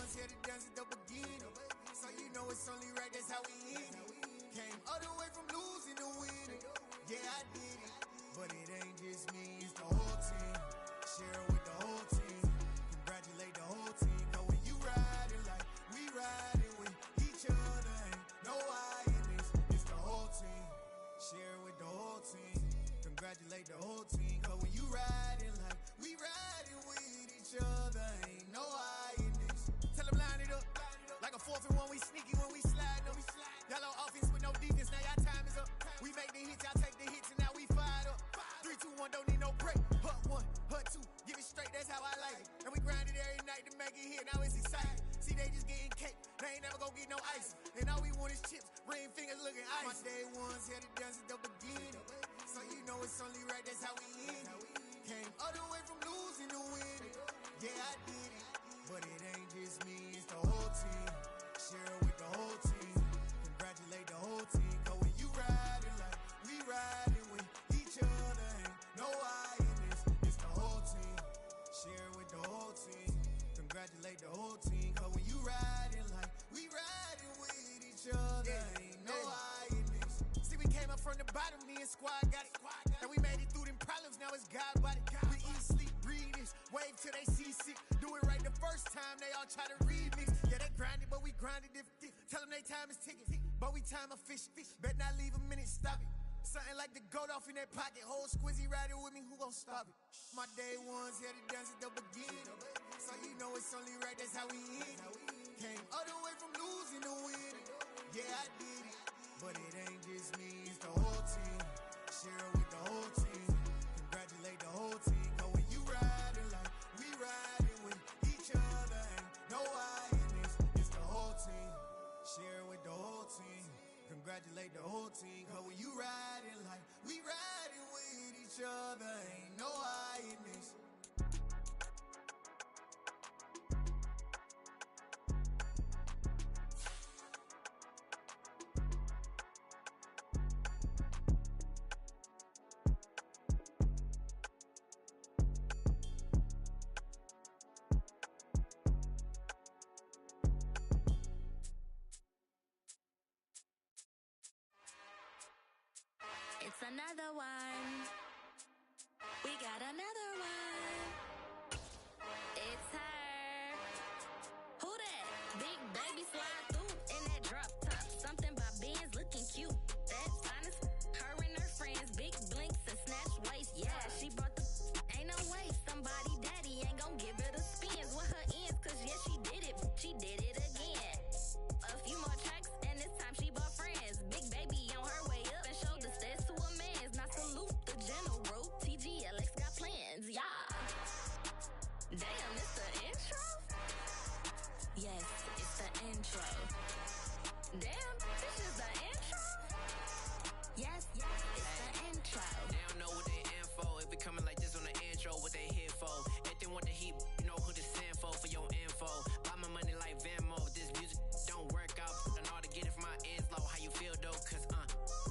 ones here to dance at the beginning. So you know it's only right, that's how we end it. Came all the way from losing to winning. Yeah, I did it. But it ain't just me, it's the whole team. Share it with the whole team. Congratulate the whole team. Cause when you riding like we riding with each other, ain't no I in this. It's the whole team. Share it with the whole team. Congratulate the whole team. Cause when you riding like we riding with each other, ain't no I in this. Tell them line it up. Like a 4th and 1, we sneaky when we slide them. Y'all on offense with no defense, now y'all time is up. We make the hits, y'all take the hits, and now we fired up. 3, 2, 1, don't need no break. Hut 1, hut 2, give it straight, that's how I like it. And we grind it every night to make it here, now it's exciting. See, they just getting cake, they ain't never gonna get no ice. And all we want is chips, ring fingers looking ice. My day ones here to dance at the beginning. So you know it's only right, that's how we end it. Came all the way from losing to winning. Yeah, I did it. But it ain't just me, it's the whole team. Share it with the whole team. Congratulate the whole team. Cause when you riding like we riding with each other, ain't no I in this. It's the whole team. Share it with the whole team. Congratulate the whole team. Cause when you riding like we riding with each other, ain't no I in this. See, we came up from the bottom, me and squad got it. And we made it through them problems, now it's God body. We eat, sleep, breathe this. Wave till they seasick. Do it right the first time, they all try to remix. Yeah, they grinded, but we grinded different. Tell them they time is ticking, but we time a fish. Bet not leave a minute, stop it. Something like the goat off in that pocket. Whole squizzy riding with me, who gon' stop it? My day ones here to dance at the beginning. So you know it's only right, that's how we end it. Came all the way from losing to winning. Yeah, I did it. But it ain't just me, it's the whole team. Share it with the whole team. Congratulate the whole team. Cause when you riding like we riding with each other, ain't no I in this. It's the whole team. Share it with the whole team. Congratulate the whole team. Cause when you riding like we riding with each other, ain't no I in this. It's another one. We got another one. It's her. Who that? Big baby slide through in that drop top. Something about Benz looking cute. That's honest. Her and her friends, big blinks and snatch waist. Yeah, she brought the. Ain't no way somebody daddy ain't gon' give her the spins with her ends. Cause yeah, she did it. She did it again. A few more tracks and this time she bought friends. Big baby on her way up and showed the steps to a man's. Now salute the general. TGLX got plans, yeah. Damn, it's the intro? Yes, it's the intro. Damn, this is the intro? Yes, it's the intro. They don't know what they in for. If we coming like this on the intro, what they here for? If they want the heat, you know who to send for your info. Buy my money like Venmo. This music don't work out. And all to get it from my ends low. How you feel though? Cause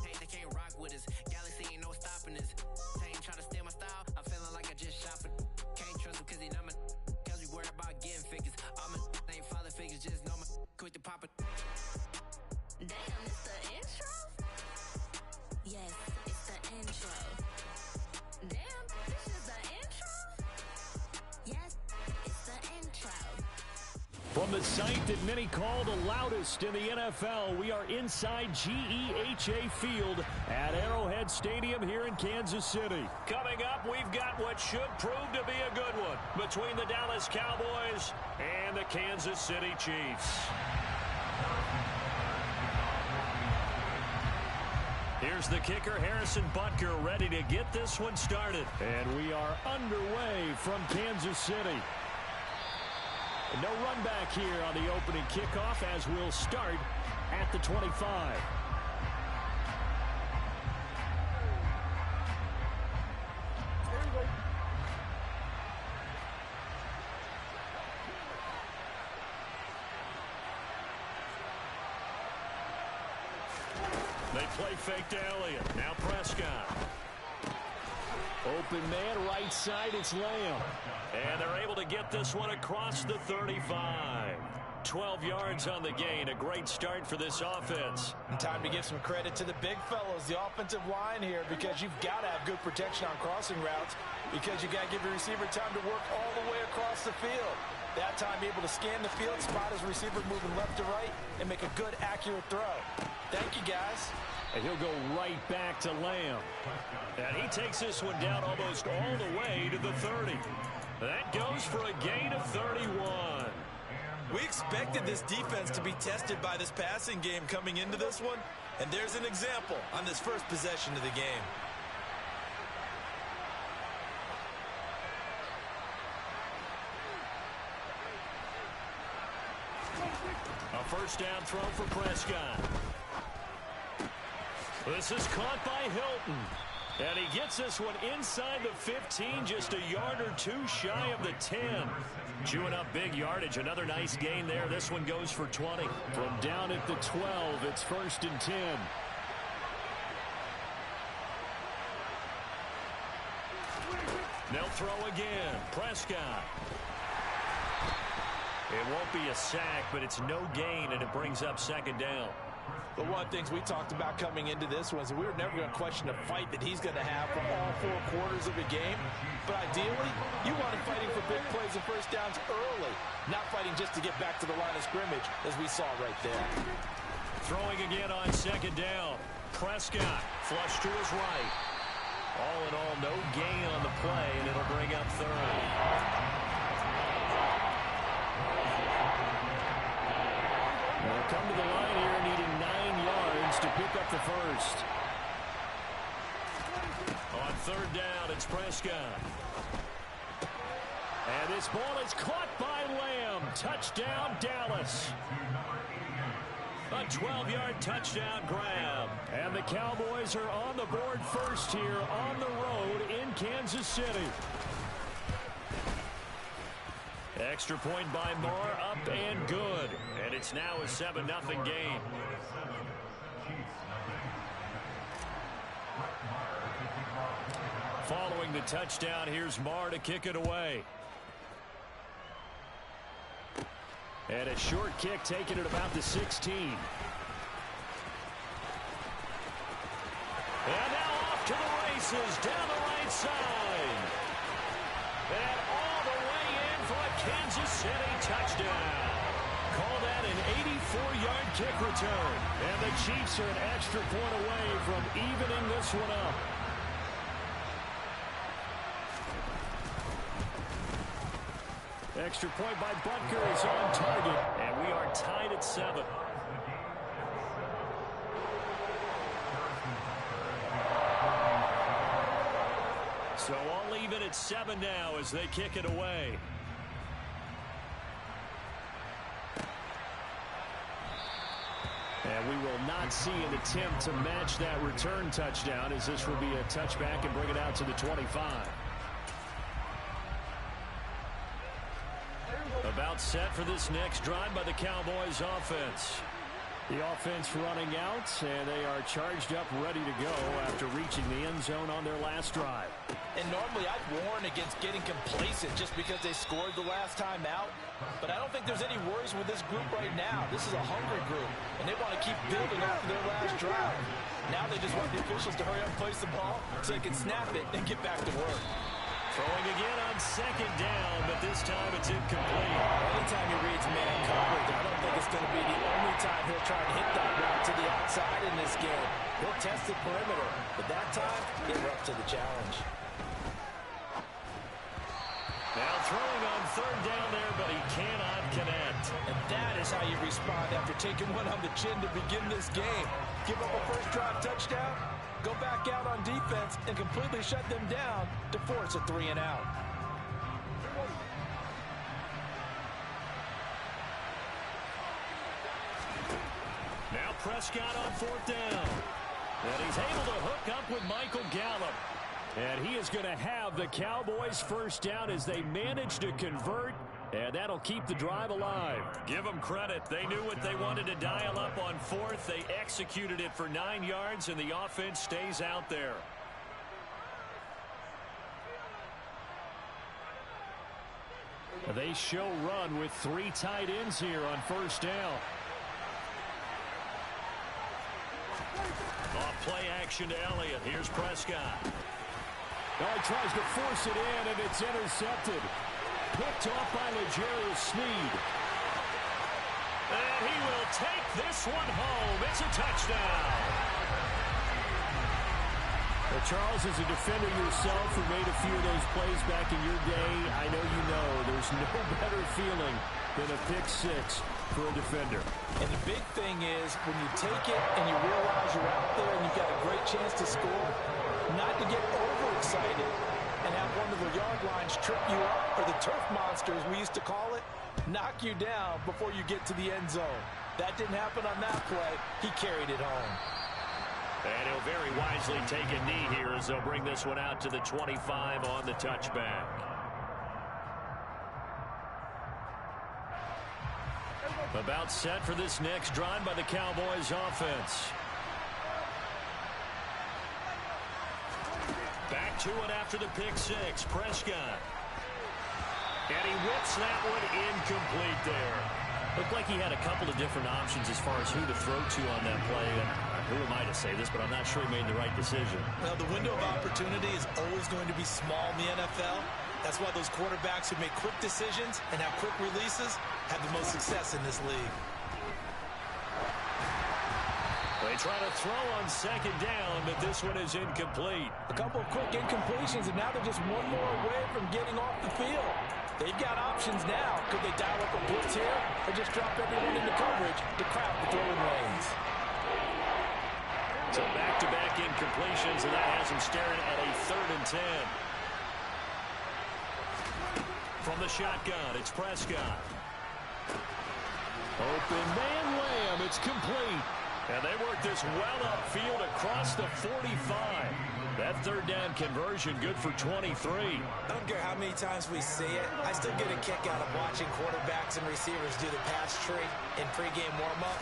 hey, they can't rock with us. Galaxy ain't no stopping us. They ain't trying to steal my style. I'm feeling like I just shot for. Can't trust him cause he not my. Cause we worried about getting figures. All my ain't father figures. Just know my quick to pop it. Damn, it's the intro? Yes, it's the intro. Damn, this is the intro? Yes, it's the intro. From the site that many call the loudest in the NFL, we are inside GEHA Field at Arrowhead Stadium here in Kansas City. Coming up, we've got what should prove to be a good one between the Dallas Cowboys and the Kansas City Chiefs. Here's the kicker, Harrison Butker, ready to get this one started. And we are underway from Kansas City. No run back here on the opening kickoff as we'll start at the 25. They play fake to Elliott. Now Prescott. Open man, right side, it's Lamb. And they're able to get this one across the 35. 12 yards on the gain. A great start for this offense. And time to give some credit to the big fellows, the offensive line here, because you've got to have good protection on crossing routes, because you got to give your receiver time to work all the way across the field. That time, be able to scan the field, spot his receiver moving left to right, and make a good, accurate throw. Thank you, guys. And he'll go right back to Lamb. And he takes this one down almost all the way to the 30. That goes for a gain of 31. We expected this defense to be tested by this passing game coming into this one, and there's an example on this first possession of the game. A first down throw for Prescott. This is caught by Hilton. And he gets this one inside the 15, just a yard or two shy of the 10. Chewing up big yardage. Another nice gain there. This one goes for 20. From down at the 12, it's 1st and 10. They'll throw again. Prescott. It won't be a sack, but it's no gain, and it brings up 2nd down. But one of the things we talked about coming into this was we were never going to question the fight that he's going to have for all 4 quarters of a game. But ideally, you want him fighting for big plays and first downs early, not fighting just to get back to the line of scrimmage, as we saw right there. Throwing again on 2nd down. Prescott flush to his right. All in all, no gain on the play, and it'll bring up 3rd. They'll come to the line here needing 9 yards to pick up the first. On 3rd down, it's Prescott. And this ball is caught by Lamb. Touchdown, Dallas. A 12-yard touchdown grab. And the Cowboys are on the board first here on the road in Kansas City. Extra point by Moore, up and good. And it's now a 7-0 game. Following the touchdown, here's Moore to kick it away. And a short kick taken at about the 16. And now off to the races down the right side. And all the way in for a Kansas City touchdown. Call that an 84-yard kick return. And the Chiefs are an extra point away from evening this one up. Extra point by Butker is on target. And we are tied at 7. So all even at 7 now as they kick it away. And we will not see an attempt to match that return touchdown, as this will be a touchback and bring it out to the 25. About set for this next drive by the Cowboys offense. The offense running out, and they are charged up, ready to go after reaching the end zone on their last drive. And normally I'd warn against getting complacent just because they scored the last time out. But I don't think there's any worries with this group right now. This is a hungry group, and they want to keep building after their last drive. Now they just want the officials to hurry up and place the ball so they can snap it and get back to work. Throwing again on 2nd down, but this time it's incomplete. Anytime he reads man coverage, I don't think it's going to be the only time he'll try to hit that route to the outside in this game. He'll test the perimeter, but that time, they were up to the challenge. Now throwing on 3rd down there, but he cannot connect. And that is how you respond after taking one on the chin to begin this game. Give up a first drive touchdown, go back out on defense, and completely shut them down to force a 3-and-out. Now Prescott on 4th down. And he's able to hook up with Michael Gallup. And he is going to have the Cowboys first down as they manage to convert. And that'll keep the drive alive. Give them credit. They knew what they wanted to dial up on 4th. They executed it for 9 yards, and the offense stays out there. They show run with 3 tight ends here on first down. Off play action to Elliott. Here's Prescott. Oh, he tries to force it in, and it's intercepted. Picked off by L'Jarius Sneed. And he will take this one home. It's a touchdown. Well, Charles, as a defender yourself who made a few of those plays back in your day, I know you know there's no better feeling than a pick six for a defender. And the big thing is when you take it and you realize you're out there and you've got a great chance to score, not to get overexcited and have one of the yard lines trip you up, or the turf monsters we used to call it, knock you down before you get to the end zone. That didn't happen on that play. He carried it home. And he'll very wisely take a knee here as they'll bring this one out to the 25 on the touchback. About set for this next drive by the Cowboys offense. Back to it after the pick six. Prescott. And he whips that one incomplete there. Looked like he had a couple of different options as far as who to throw to on that play. And who am I to say this, but I'm not sure he made the right decision. Well, the window of opportunity is always going to be small in the NFL. That's why those quarterbacks who make quick decisions and have quick releases have the most success in this league. They try to throw on second down, but this one is incomplete. A couple of quick incompletions, and now they're just one more away from getting off the field. They've got options now. Could they dial up a blitz here or just drop everyone into coverage to crowd the throwing lanes? So back-to-back incompletions, and that has him staring at a 3rd and 10. From the shotgun, it's Prescott. Open man Lamb, it's complete. And they work this well upfield across the 45. That 3rd down conversion good for 23. I don't care how many times we see it. I still get a kick out of watching quarterbacks and receivers do the pass tree in pregame warm-up.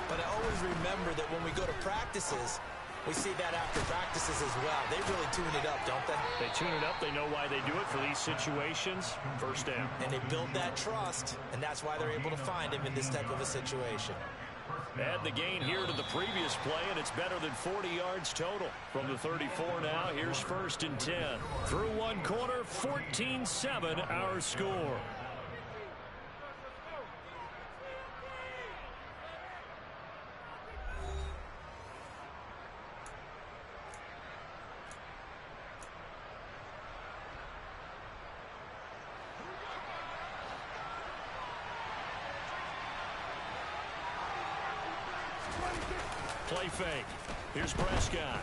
But I always remember that when we go to practices, we see that after practices as well. They really tune it up, don't they? They tune it up. They know why they do it for these situations. First down. And they build that trust, and that's why they're able to find him in this type of a situation. Add the gain here to the previous play, and it's better than 40 yards total. From the 34 now, here's 1st and 10. Through one quarter, 14-7 our score. Play fake. Here's Prescott.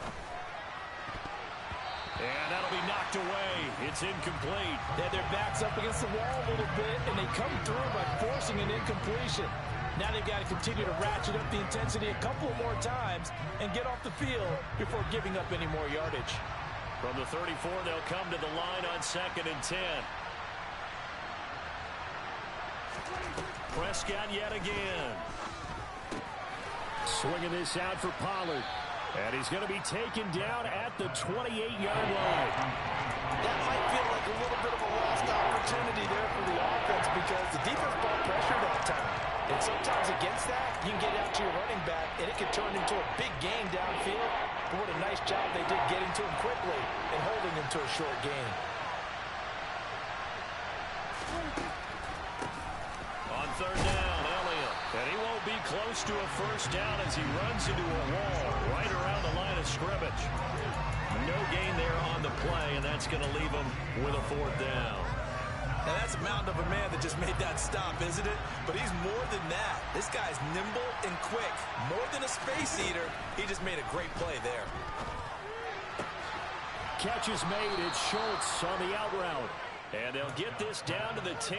And that'll be knocked away. It's incomplete. Yeah, their back's up against the wall a little bit, and they come through by forcing an incompletion. Now they've got to continue to ratchet up the intensity a couple more times and get off the field before giving up any more yardage. From the 34, they'll come to the line on 2nd and 10. Prescott yet again. Swinging this out for Pollard. And he's going to be taken down at the 28-yard line. That might feel like a little bit of a lost opportunity there for the offense because the defense brought pressure that time. And sometimes against that, you can get out to your running back, and it can turn into a big gain downfield. But what a nice job they did getting to him quickly and holding him to a short gain. On 3rd down, Elliott. And he won't be close to a 1st down as he runs into a wall right around the line of scrimmage. No gain there on the play, and that's going to leave him with a 4th down. Now that's a mountain of a man that just made that stop, isn't it? But he's more than that. This guy's nimble and quick. More than a space eater, he just made a great play there. Catch is made. It's Schultz on the out route. And they'll get this down to the 10.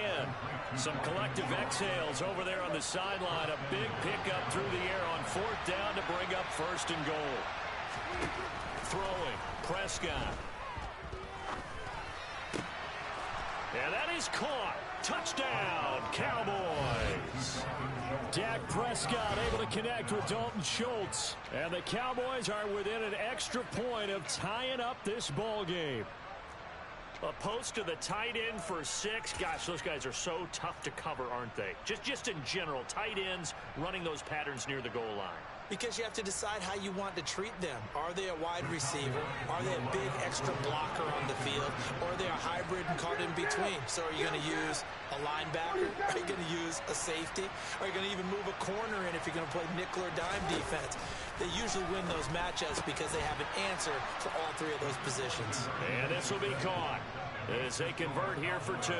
Some collective exhales over there on the sideline. A big pickup through the air on 4th down to bring up 1st and goal. Throwing, Prescott. And that is caught. Touchdown, Cowboys. Dak Prescott able to connect with Dalton Schultz. And the Cowboys are within an extra point of tying up this ball game. A post to the tight end for 6. Gosh, those guys are so tough to cover, aren't they? Just in general, tight ends running those patterns near the goal line. Because you have to decide how you want to treat them. Are they a wide receiver? Are they a big extra blocker on the field? Or are they a hybrid and caught in between? So are you going to use a linebacker? Are you going to use a safety? Are you going to even move a corner in if you're going to play nickel or dime defense? They usually win those matchups because they have an answer for all 3 of those positions. And this will be caught as they convert here for 2.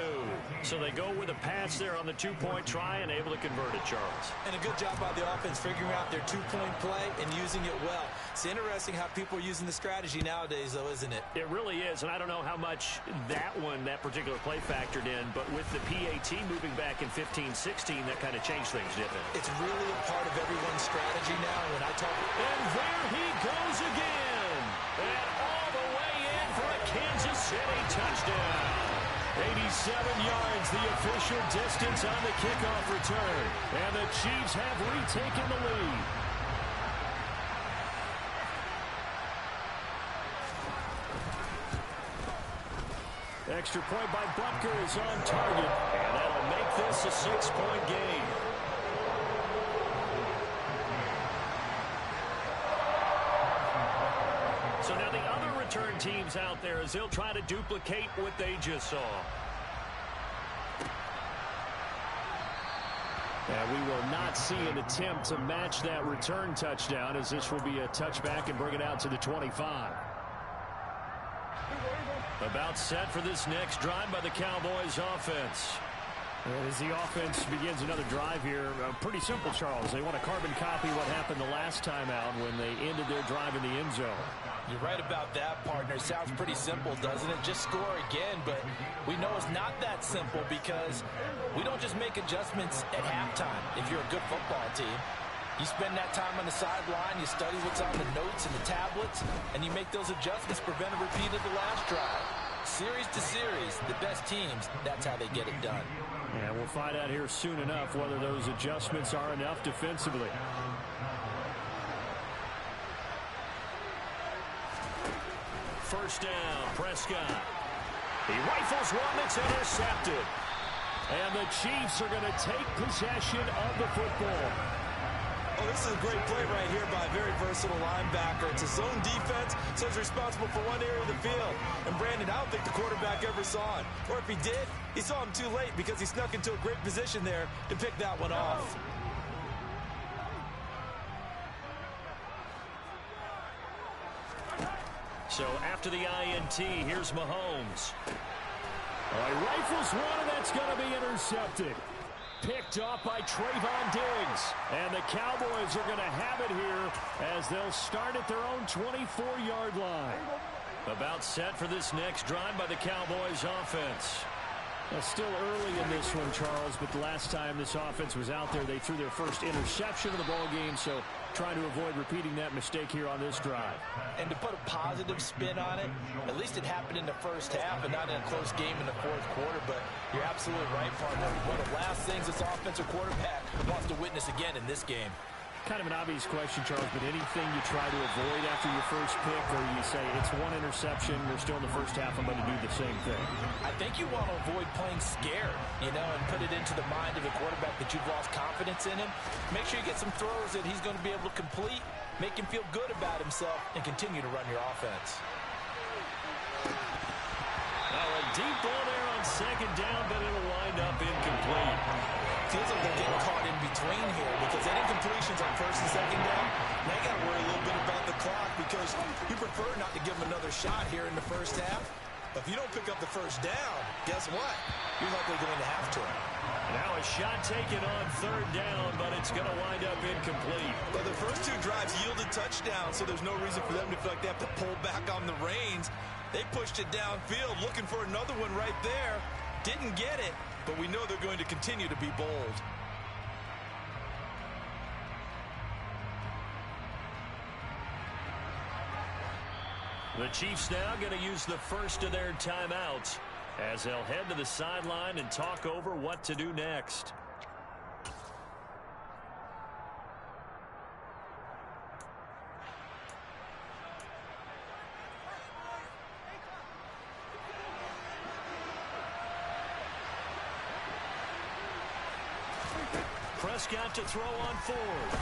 So they go with a pass there on the 2-point try and able to convert it, Charles. And a good job by the offense figuring out their 2-point play and using it well. It's interesting how people are using the strategy nowadays, though, isn't it? It really is, and I don't know how much that particular play factored in, but with the PAT moving back in 15-16, that kind of changed things, didn't it? It's really a part of everyone's strategy now. When I talk... And there he goes again! And all the way in for a Kansas City touchdown. 87 yards, the official distance on the kickoff return. And the Chiefs have retaken the lead. Extra point by Butker is on target, and that'll make this a 6-point game. So now the other return teams out there as they'll try to duplicate what they just saw. And we will not see an attempt to match that return touchdown, as this will be a touchback and bring it out to the 25. About set for this next drive by the Cowboys offense. As the offense begins another drive here, pretty simple, Charles. They want to carbon copy what happened the last time out when they ended their drive in the end zone. You're right about that, partner. Sounds pretty simple, doesn't it? Just score again, but we know it's not that simple because we don't just make adjustments at halftime if you're a good football team. You spend that time on the sideline, you study what's on the notes and the tablets, and you make those adjustments, prevent a repeat of the last drive. Series to series, the best teams, that's how they get it done. Yeah, we'll find out here soon enough whether those adjustments are enough defensively. First down, Prescott. He rifles one that's intercepted. And the Chiefs are going to take possession of the football. Oh, this is a great play right here by a very versatile linebacker. It's a zone defense, so he's responsible for one area of the field. And Brandon, I don't think the quarterback ever saw it. Or if he did, he saw him too late because he snuck into a great position there to pick that one off. So after the INT, here's Mahomes. He rifles one, and that's going to be intercepted. Picked off by Trayvon Diggs. And the Cowboys are going to have it here as they'll start at their own 24-yard line. About set for this next drive by the Cowboys offense. Still early in this one, Charles, but the last time this offense was out there, they threw their first interception of the ball game, so trying to avoid repeating that mistake here on this drive. And to put a positive spin on it, at least it happened in the first half and not in a close game in the fourth quarter, but you're absolutely right, partner. One of the last things this offensive quarterback wants to witness again in this game. Kind of an obvious question, Charles, but anything you try to avoid after your first pick, or you say it's one interception, we're still in the first half, I'm going to do the same thing? I think you want to avoid playing scared, and put it into the mind of the quarterback that you've lost confidence in him. Make sure you get some throws that he's going to be able to complete, make him feel good about himself, and continue to run your offense. Now a deep ball there on second down, but it'll wind up incomplete. Feels like they're getting caught in between here because any completions on first and second down, now you got to worry a little bit about the clock because you prefer not to give them another shot here in the first half. But if you don't pick up the first down, guess what? You're likely going to have to. Now a shot taken on third down, but it's going to wind up incomplete. Well, the first two drives yielded touchdowns, so there's no reason for them to feel like they have to pull back on the reins. They pushed it downfield, looking for another one right there. Didn't get it, but we know they're going to continue to be bold. The Chiefs now going to use the first of their timeouts as they'll head to the sideline and talk over what to do next. Prescott to throw on fourth.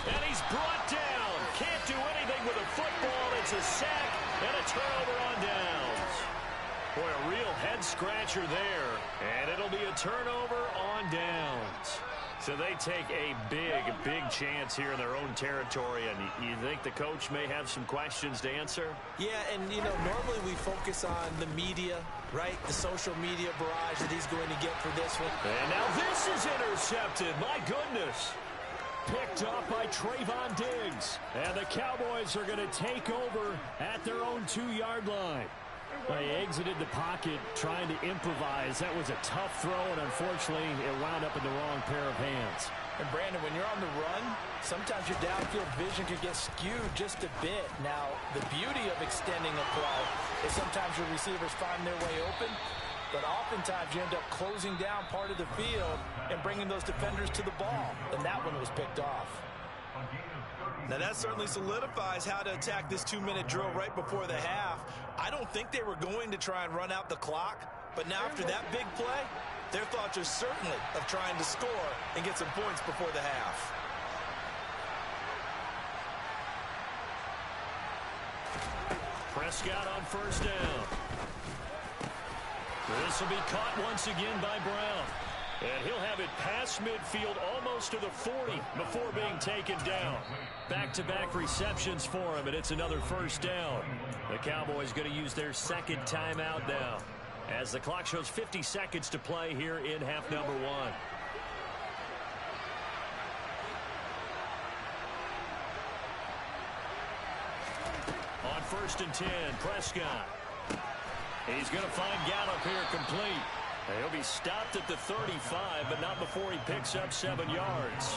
And he's brought down. Can't do anything with a football. It's a sack and a turnover on downs. Boy, a real head-scratcher there. And it'll be a turnover on downs. So they take a big chance here in their own territory. And you think the coach may have some questions to answer? Yeah, and, normally we focus on the media, right? The social media barrage that he's going to get for this one. And now this is intercepted. My goodness. Picked off by Trayvon Diggs. And the Cowboys are going to take over at their own 2-yard line. They exited the pocket trying to improvise. That was a tough throw, and unfortunately, it wound up in the wrong pair of hands. And, Brandon, when you're on the run, sometimes your downfield vision can get skewed just a bit. Now, the beauty of extending a play is sometimes your receivers find their way open, but oftentimes you end up closing down part of the field and bringing those defenders to the ball. And that one was picked off. Now that certainly solidifies how to attack this 2-minute drill right before the half. I don't think they were going to try and run out the clock, but now after that big play, their thoughts are certainly of trying to score and get some points before the half. Prescott on first down. This will be caught once again by Brown. And he'll have it past midfield almost to the 40 before being taken down. Back-to-back receptions for him, and it's another first down. The Cowboys going to use their second timeout now as the clock shows 50 seconds to play here in half number 1. On first and 10, Prescott. He's going to find Gallup here complete. He'll be stopped at the 35, but not before he picks up 7 yards.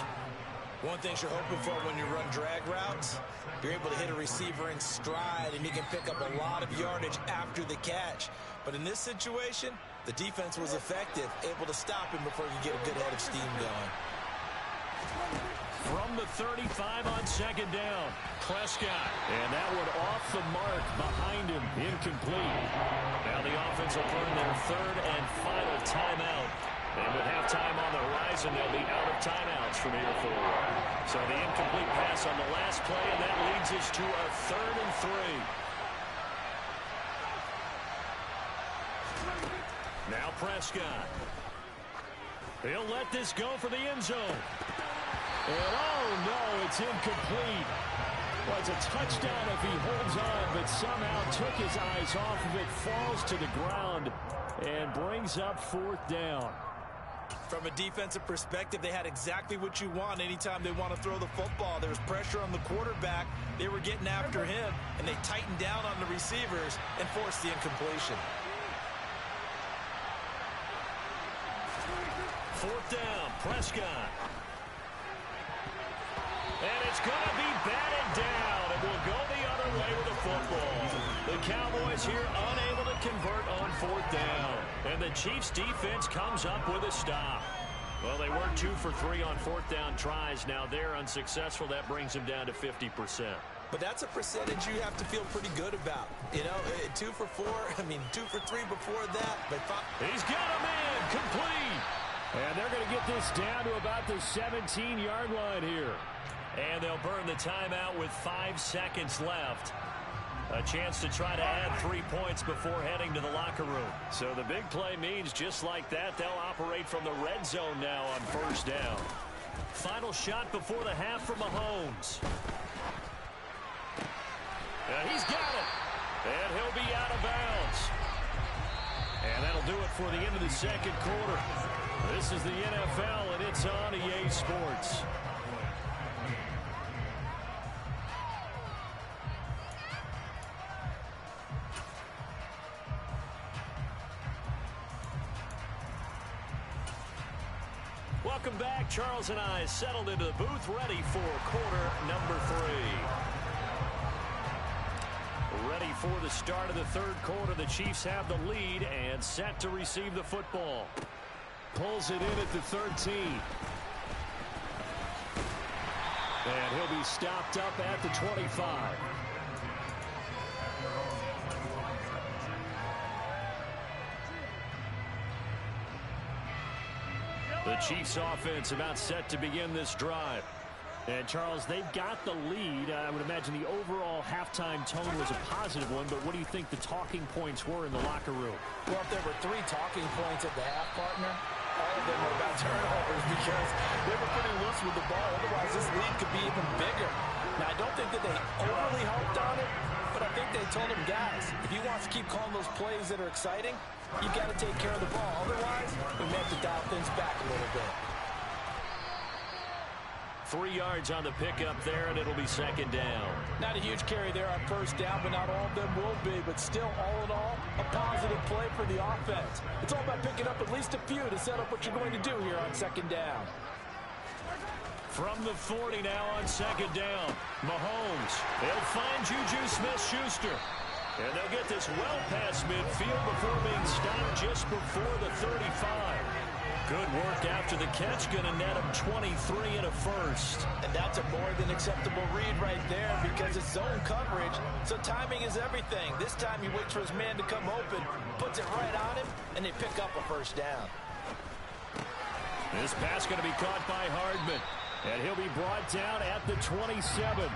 One thing you're hoping for when you run drag routes, you're able to hit a receiver in stride, and he can pick up a lot of yardage after the catch. But in this situation, the defense was effective, able to stop him before he could get a good head of steam going. From the 35 on second down, Prescott. And that one off the mark behind him, incomplete. Now the offense will burn their third and final timeout. And with halftime on the horizon, they'll be out of timeouts from here forward. So the incomplete pass on the last play, and that leads us to a 3rd and 3. Now Prescott. He'll let this go for the end zone. And oh no, it's incomplete. Well, it's a touchdown if he holds on, but somehow took his eyes off of it, falls to the ground, and brings up 4th down. From a defensive perspective, they had exactly what you want anytime they want to throw the football. There was pressure on the quarterback. They were getting after him, and they tightened down on the receivers and forced the incompletion. 4th down, Prescott. And it's going to be batted down, and we'll go the other way with the football. The Cowboys here unable to convert on 4th down. And the Chiefs' defense comes up with a stop. Well, they were 2 for 3 on 4th down tries. Now they're unsuccessful. That brings them down to 50%. But that's a percentage you have to feel pretty good about. 2 for 4, 2 for 3 before that. But he's got a man complete. And they're going to get this down to about the 17-yard line here. And they'll burn the timeout with 5 seconds left. A chance to try to add 3 points before heading to the locker room. So the big play means just like that, they'll operate from the red zone now on first down. Final shot before the half from Mahomes. He's got it. And he'll be out of bounds. And that'll do it for the end of the second quarter. This is the NFL, and it's on EA Sports. Welcome back. Charles and I settled into the booth, ready for quarter number 3. Ready for the start of the third quarter. The Chiefs have the lead and set to receive the football. Pulls it in at the 13. And he'll be stopped up at the 25. The Chiefs offense about set to begin this drive. And, Charles, they've got the lead. I would imagine the overall halftime tone was a positive one, but what do you think the talking points were in the locker room? Well, if there were 3 talking points at the half, partner, all of them were about turnovers because they were pretty loose with the ball. Otherwise, this lead could be even bigger. Now, I don't think that they overly harped on it, but I think they told them, guys, if you want to keep calling those plays that are exciting, you've got to take care of the ball. Otherwise, we may have to dial things back a little bit. 3 yards on the pickup there, and it'll be second down. Not a huge carry there on first down, but not all of them will be. But still, all in all, a positive play for the offense. It's all about picking up at least a few to set up what you're going to do here on second down. From the 40 now on second down, Mahomes. They'll find Juju Smith-Schuster. And they'll get this well past midfield before being stopped just before the 35. Good work after the catch, going to net him 23 and a first. And that's a more than acceptable read right there because it's zone coverage, so timing is everything. This time he waits for his man to come open, puts it right on him, and they pick up a first down. This pass going to be caught by Hardman, and he'll be brought down at the 27.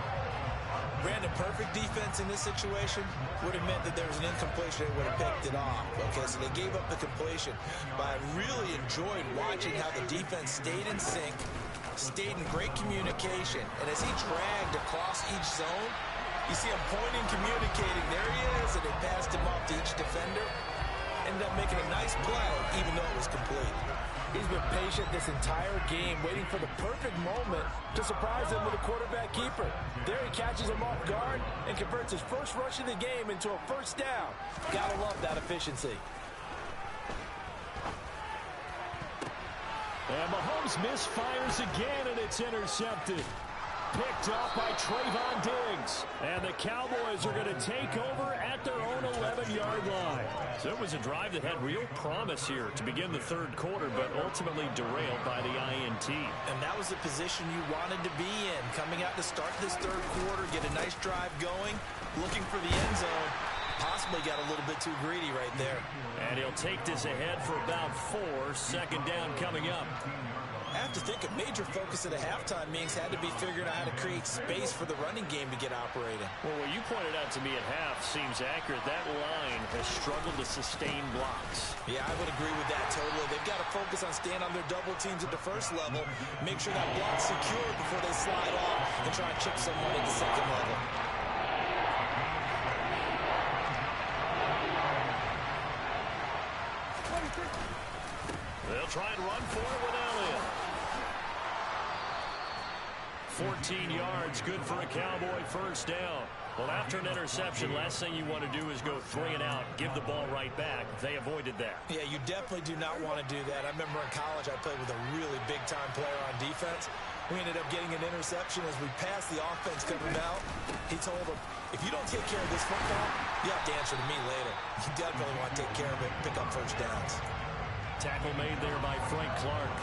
Brandon, perfect defense in this situation would have meant that there was an incompletion. They would have picked it off. Okay, so they gave up the completion. But I really enjoyed watching how the defense stayed in sync, stayed in great communication. And as he dragged across each zone, you see him pointing, communicating. There he is, and they passed him off to each defender. Ended up making a nice play, even though it was complete. He's been patient this entire game, waiting for the perfect moment to surprise them with a quarterback keeper. There he catches him off guard and converts his first rush of the game into a first down. Gotta love that efficiency. And Mahomes misfires again, and it's intercepted. Picked off by Trayvon Diggs. And the Cowboys are going to take over at their own 11-yard line. So it was a drive that had real promise here to begin the third quarter, but ultimately derailed by the INT. And that was the position you wanted to be in. Coming out to start this third quarter, get a nice drive going, looking for the end zone. Possibly got a little bit too greedy right there. And he'll take this ahead for about 4. Second down coming up. I have to think a major focus of the halftime meetings had to be figuring out how to create space for the running game to get operating. Well, what you pointed out to me at half seems accurate. That line has struggled to sustain blocks. Yeah, I would agree with that totally. They've got to focus on staying on their double teams at the first level, make sure that block's secure before they slide off and try and chip someone at the second level. They'll try and run for it with Elliott. 14 yards, good for a Cowboy first down. Well, after an interception, last thing you want to do is go 3 and out, give the ball right back. They avoided that. Yeah, you definitely do not want to do that. I remember in college I played with a really big-time player on defense. We ended up getting an interception as we passed the offense coming out. He told him, if you don't take care of this football, you have to answer to me later. You definitely want to take care of it, pick up first downs. Tackle made there by Frank Clark.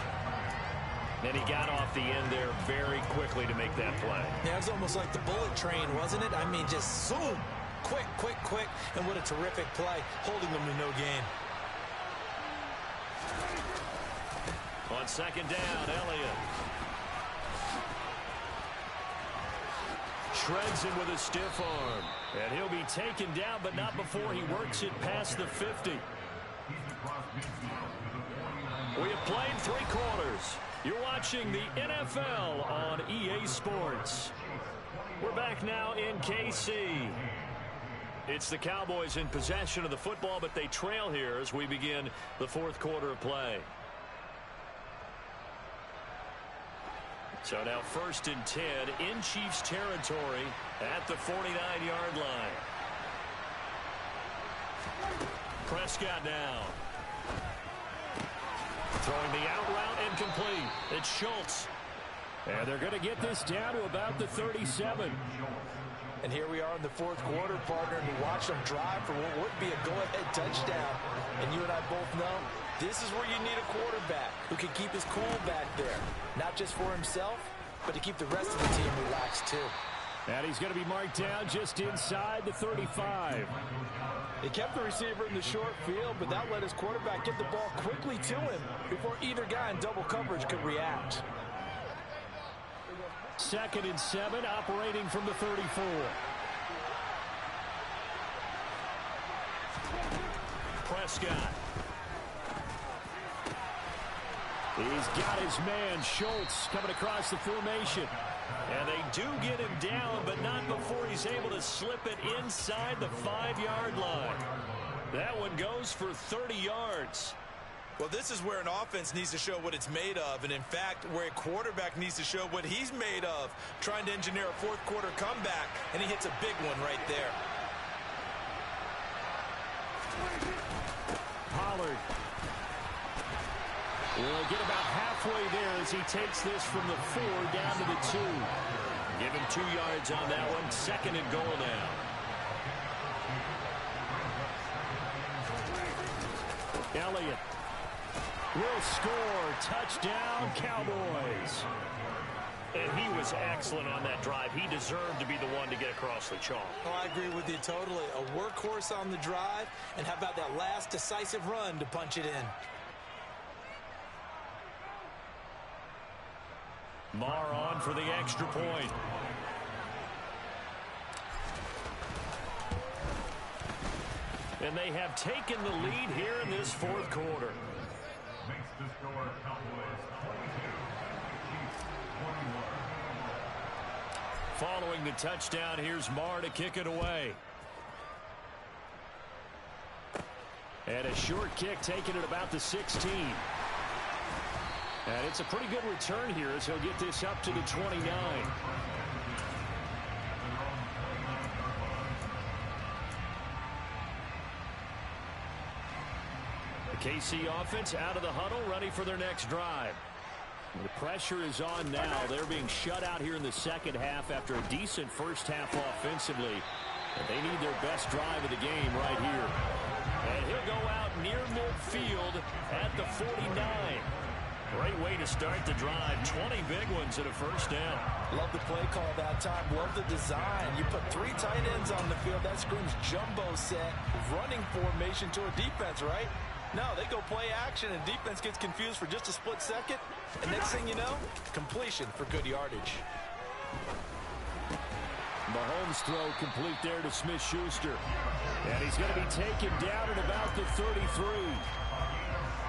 And he got off the end there very quickly to make that play. Yeah, it was almost like the bullet train, wasn't it? I mean, just zoom. Quick, quick, quick. And what a terrific play, holding them to no gain. On second down, Elliott. Shreds him with a stiff arm. And he'll be taken down, but not before he works it past the 50. We have played 3 quarters. You're watching the NFL on EA Sports. We're back now in KC. It's the Cowboys in possession of the football, but they trail here as we begin the fourth quarter of play. So now 1st and 10 in Chiefs territory at the 49-yard line. Prescott now. Throwing the out route incomplete. It's Schultz. And they're going to get this down to about the 37. And here we are in the fourth quarter, partner, and we watch them drive for what would be a go-ahead touchdown. And you and I both know this is where you need a quarterback who can keep his cool back there. Not just for himself, but to keep the rest of the team relaxed too. And he's going to be marked down just inside the 35. He kept the receiver in the short field, but that let his quarterback get the ball quickly to him before either guy in double coverage could react. 2nd and 7, operating from the 34. Prescott. He's got his man, Schultz, coming across the formation. And they do get him down, but not before he's able to slip it inside the 5-yard line. That one goes for 30 yards. Well, this is where an offense needs to show what it's made of, and in fact, where a quarterback needs to show what he's made of, trying to engineer a fourth-quarter comeback, and he hits a big one right there. Pollard will get about halfway there as he takes this from the 4 down to the 2. Give him 2 yards on that one. 2nd and goal now. Elliott will score. Touchdown, Cowboys. And he was excellent on that drive. He deserved to be the one to get across the chalk. Oh, I agree with you totally. A workhorse on the drive, and how about that last decisive run to punch it in? Marr on for the extra point. And they have taken the lead here in this 4th quarter. Makes the score Cowboys 22, Chiefs 21. Following the touchdown, here's Marr to kick it away. And a short kick taken at about the 16. And it's a pretty good return here as he'll get this up to the 29. The KC offense out of the huddle, ready for their next drive. The pressure is on now. They're being shut out here in the second half after a decent first half offensively. And they need their best drive of the game right here. And he'll go out near midfield at the 49. Great way to start the drive. 20 big ones and a first down. Love the play call that time. Love the design. You put 3 tight ends on the field. That screams jumbo set, running formation to a defense, right? No, they go play action, and defense gets confused for just a split second. And next thing you know, completion for good yardage. Mahomes' throw complete there to Smith-Schuster. And he's going to be taken down at about the 33.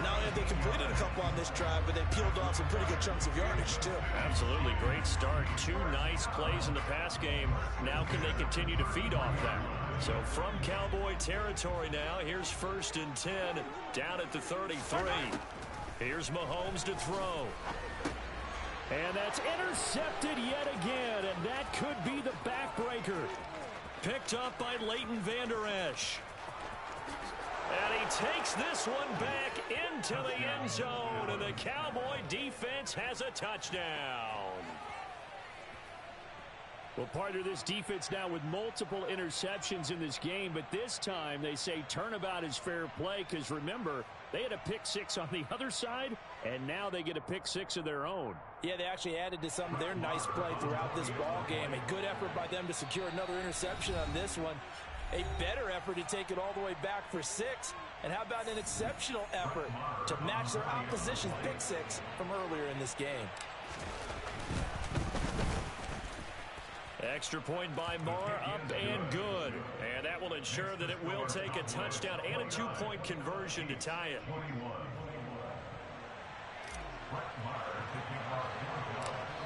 Not only have they completed a couple on this drive, but they peeled off some pretty good chunks of yardage, too. Absolutely. Great start. 2 nice plays in the pass game. Now can they continue to feed off that? So from Cowboy territory now, here's 1st and 10 down at the 33. Here's Mahomes to throw. And that's intercepted yet again, and that could be the backbreaker. Picked up by Leighton Vander Esch. And he takes this one back into the end zone, and the Cowboy defense has a touchdown. Well, partner, this defense now with multiple interceptions in this game, but this time they say turnabout is fair play because, remember, they had a pick 6 on the other side, and now they get a pick 6 of their own. Yeah, they actually added to some of their nice play throughout this ball game. A good effort by them to secure another interception on this one. A better effort to take it all the way back for 6. And how about an exceptional effort to match their opposition's pick 6 from earlier in this game? Extra point by Marr, up and good. And that will ensure that it will take a touchdown and a 2-point conversion to tie it.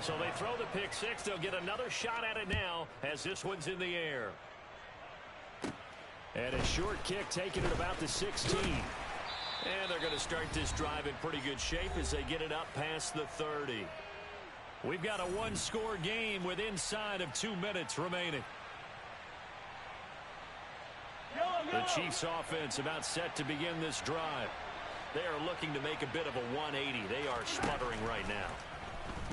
So they throw the pick 6. They'll get another shot at it now as this one's in the air. And a short kick taken at about the 16. And they're going to start this drive in pretty good shape as they get it up past the 30. We've got a 1-score game with inside of 2 minutes remaining. The Chiefs offense about set to begin this drive. They are looking to make a bit of a 180. They are sputtering right now.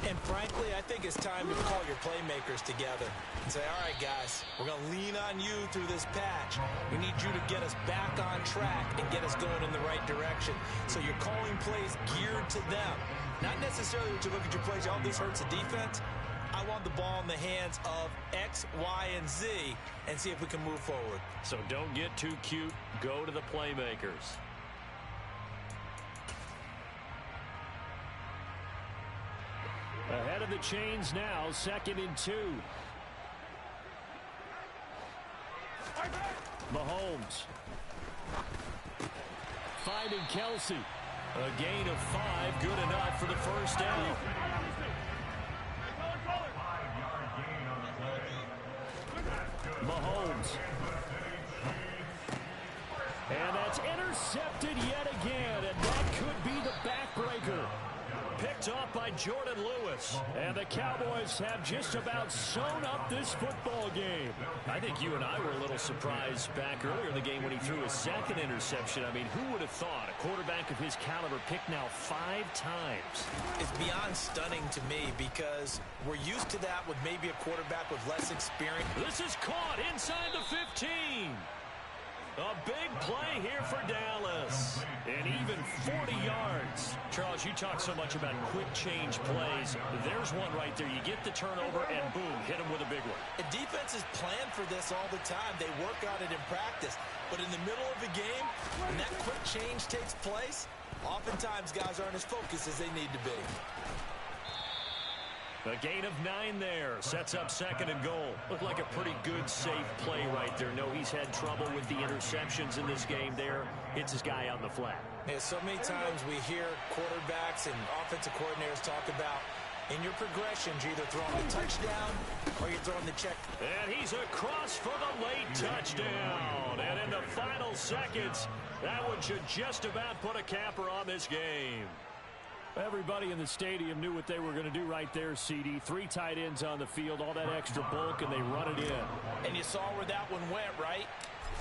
And frankly, I think it's time to call your playmakers together and say, all right, guys, we're going to lean on you through this patch. We need you to get us back on track and get us going in the right direction. So you're calling plays geared to them. Not necessarily that you look at your plays, oh, this hurts the defense. I want the ball in the hands of X, Y, and Z and see if we can move forward. So don't get too cute. Go to the playmakers. Ahead of the chains now, 2nd and 2. Mahomes. Finding Kelsey. A gain of 5, good enough for the first down. Mahomes. And that's intercepted yet again, and that could be the backbreaker. Picked off by Jordan Lewis. And the Cowboys have just about sewn up this football game. I think you and I were a little surprised back earlier in the game when he threw his 2nd interception. I mean, who would have thought a quarterback of his caliber picked now 5 times? It's beyond stunning to me because we're used to that with maybe a quarterback with less experience. This is caught inside the 15. A big play here for Dallas. And even 40 yards. Charles, you talk so much about quick change plays. There's one right there. You get the turnover and boom, hit him with a big one. And defenses plan for this all the time. They work on it in practice. But in the middle of the game, when that quick change takes place, oftentimes guys aren't as focused as they need to be. A gain of 9 there. Sets up 2nd and goal. Looked like a pretty good, safe play right there. No, he's had trouble with the interceptions in this game there. Hits his guy out in the flat. Yeah, so many times we hear quarterbacks and offensive coordinators talk about in your progressions, you're either throwing a touchdown or you're throwing the check. And he's across for the late touchdown. And in the final seconds, that one should just about put a capper on this game. Everybody in the stadium knew what they were going to do right there, CD. 3 tight ends on the field, all that extra bulk, and they run it in. And you saw where that one went, right?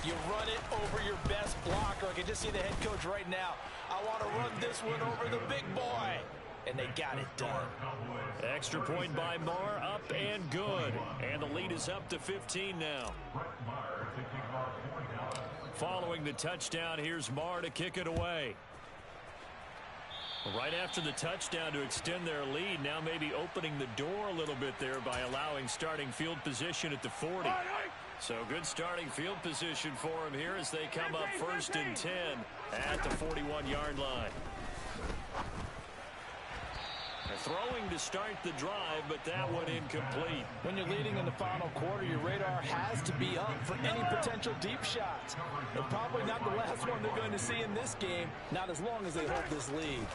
You run it over your best blocker. I can just see the head coach right now. I want to run this one over the big boy. And they got it done. Extra point by Marr, up and good. And the lead is up to 15 now. Following the touchdown, here's Marr to kick it away. Right after the touchdown to extend their lead, now maybe opening the door a little bit there by allowing starting field position at the 40. So good starting field position for him here as they come up 1st and 10 at the 41-yard line. They're throwing to start the drive, but that one incomplete. When you're leading in the final quarter, your radar has to be up for any potential deep shots. But probably not the last one they're going to see in this game, not as long as they hold this lead.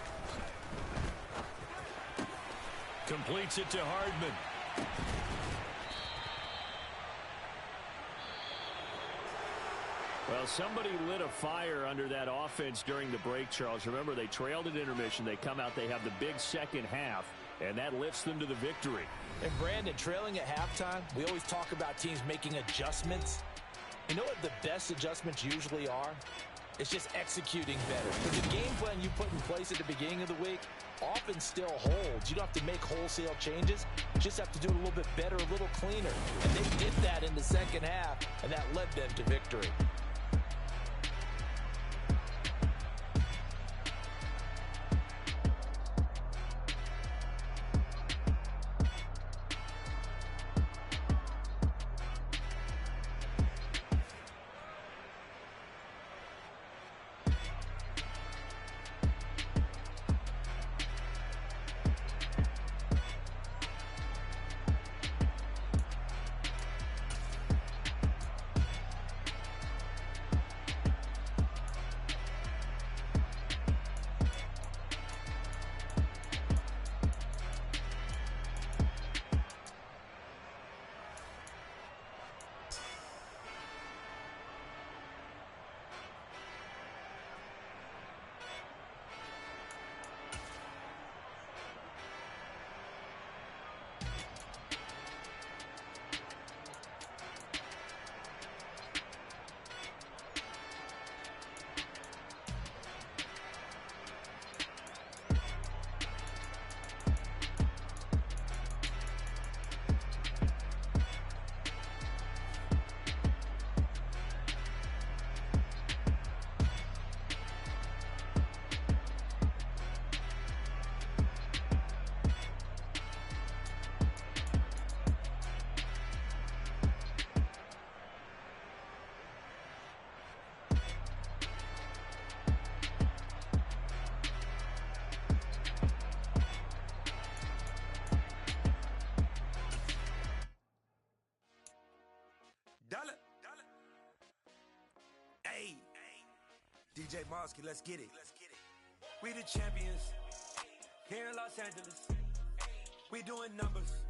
Completes it to Hardman. Well, somebody lit a fire under that offense during the break, Charles. Remember, they trailed at intermission. They come out, they have the big second half, and that lifts them to the victory. And Brandon, trailing at halftime, we always talk about teams making adjustments. You know what the best adjustments usually are? It's just executing better. But the game plan you put in place at the beginning of the week often still holds. You don't have to make wholesale changes. You just have to do it a little bit better, a little cleaner. And they did that in the second half, and that led them to victory. DJ Mosky, let's get it. We the champions here in Los Angeles. We doing numbers.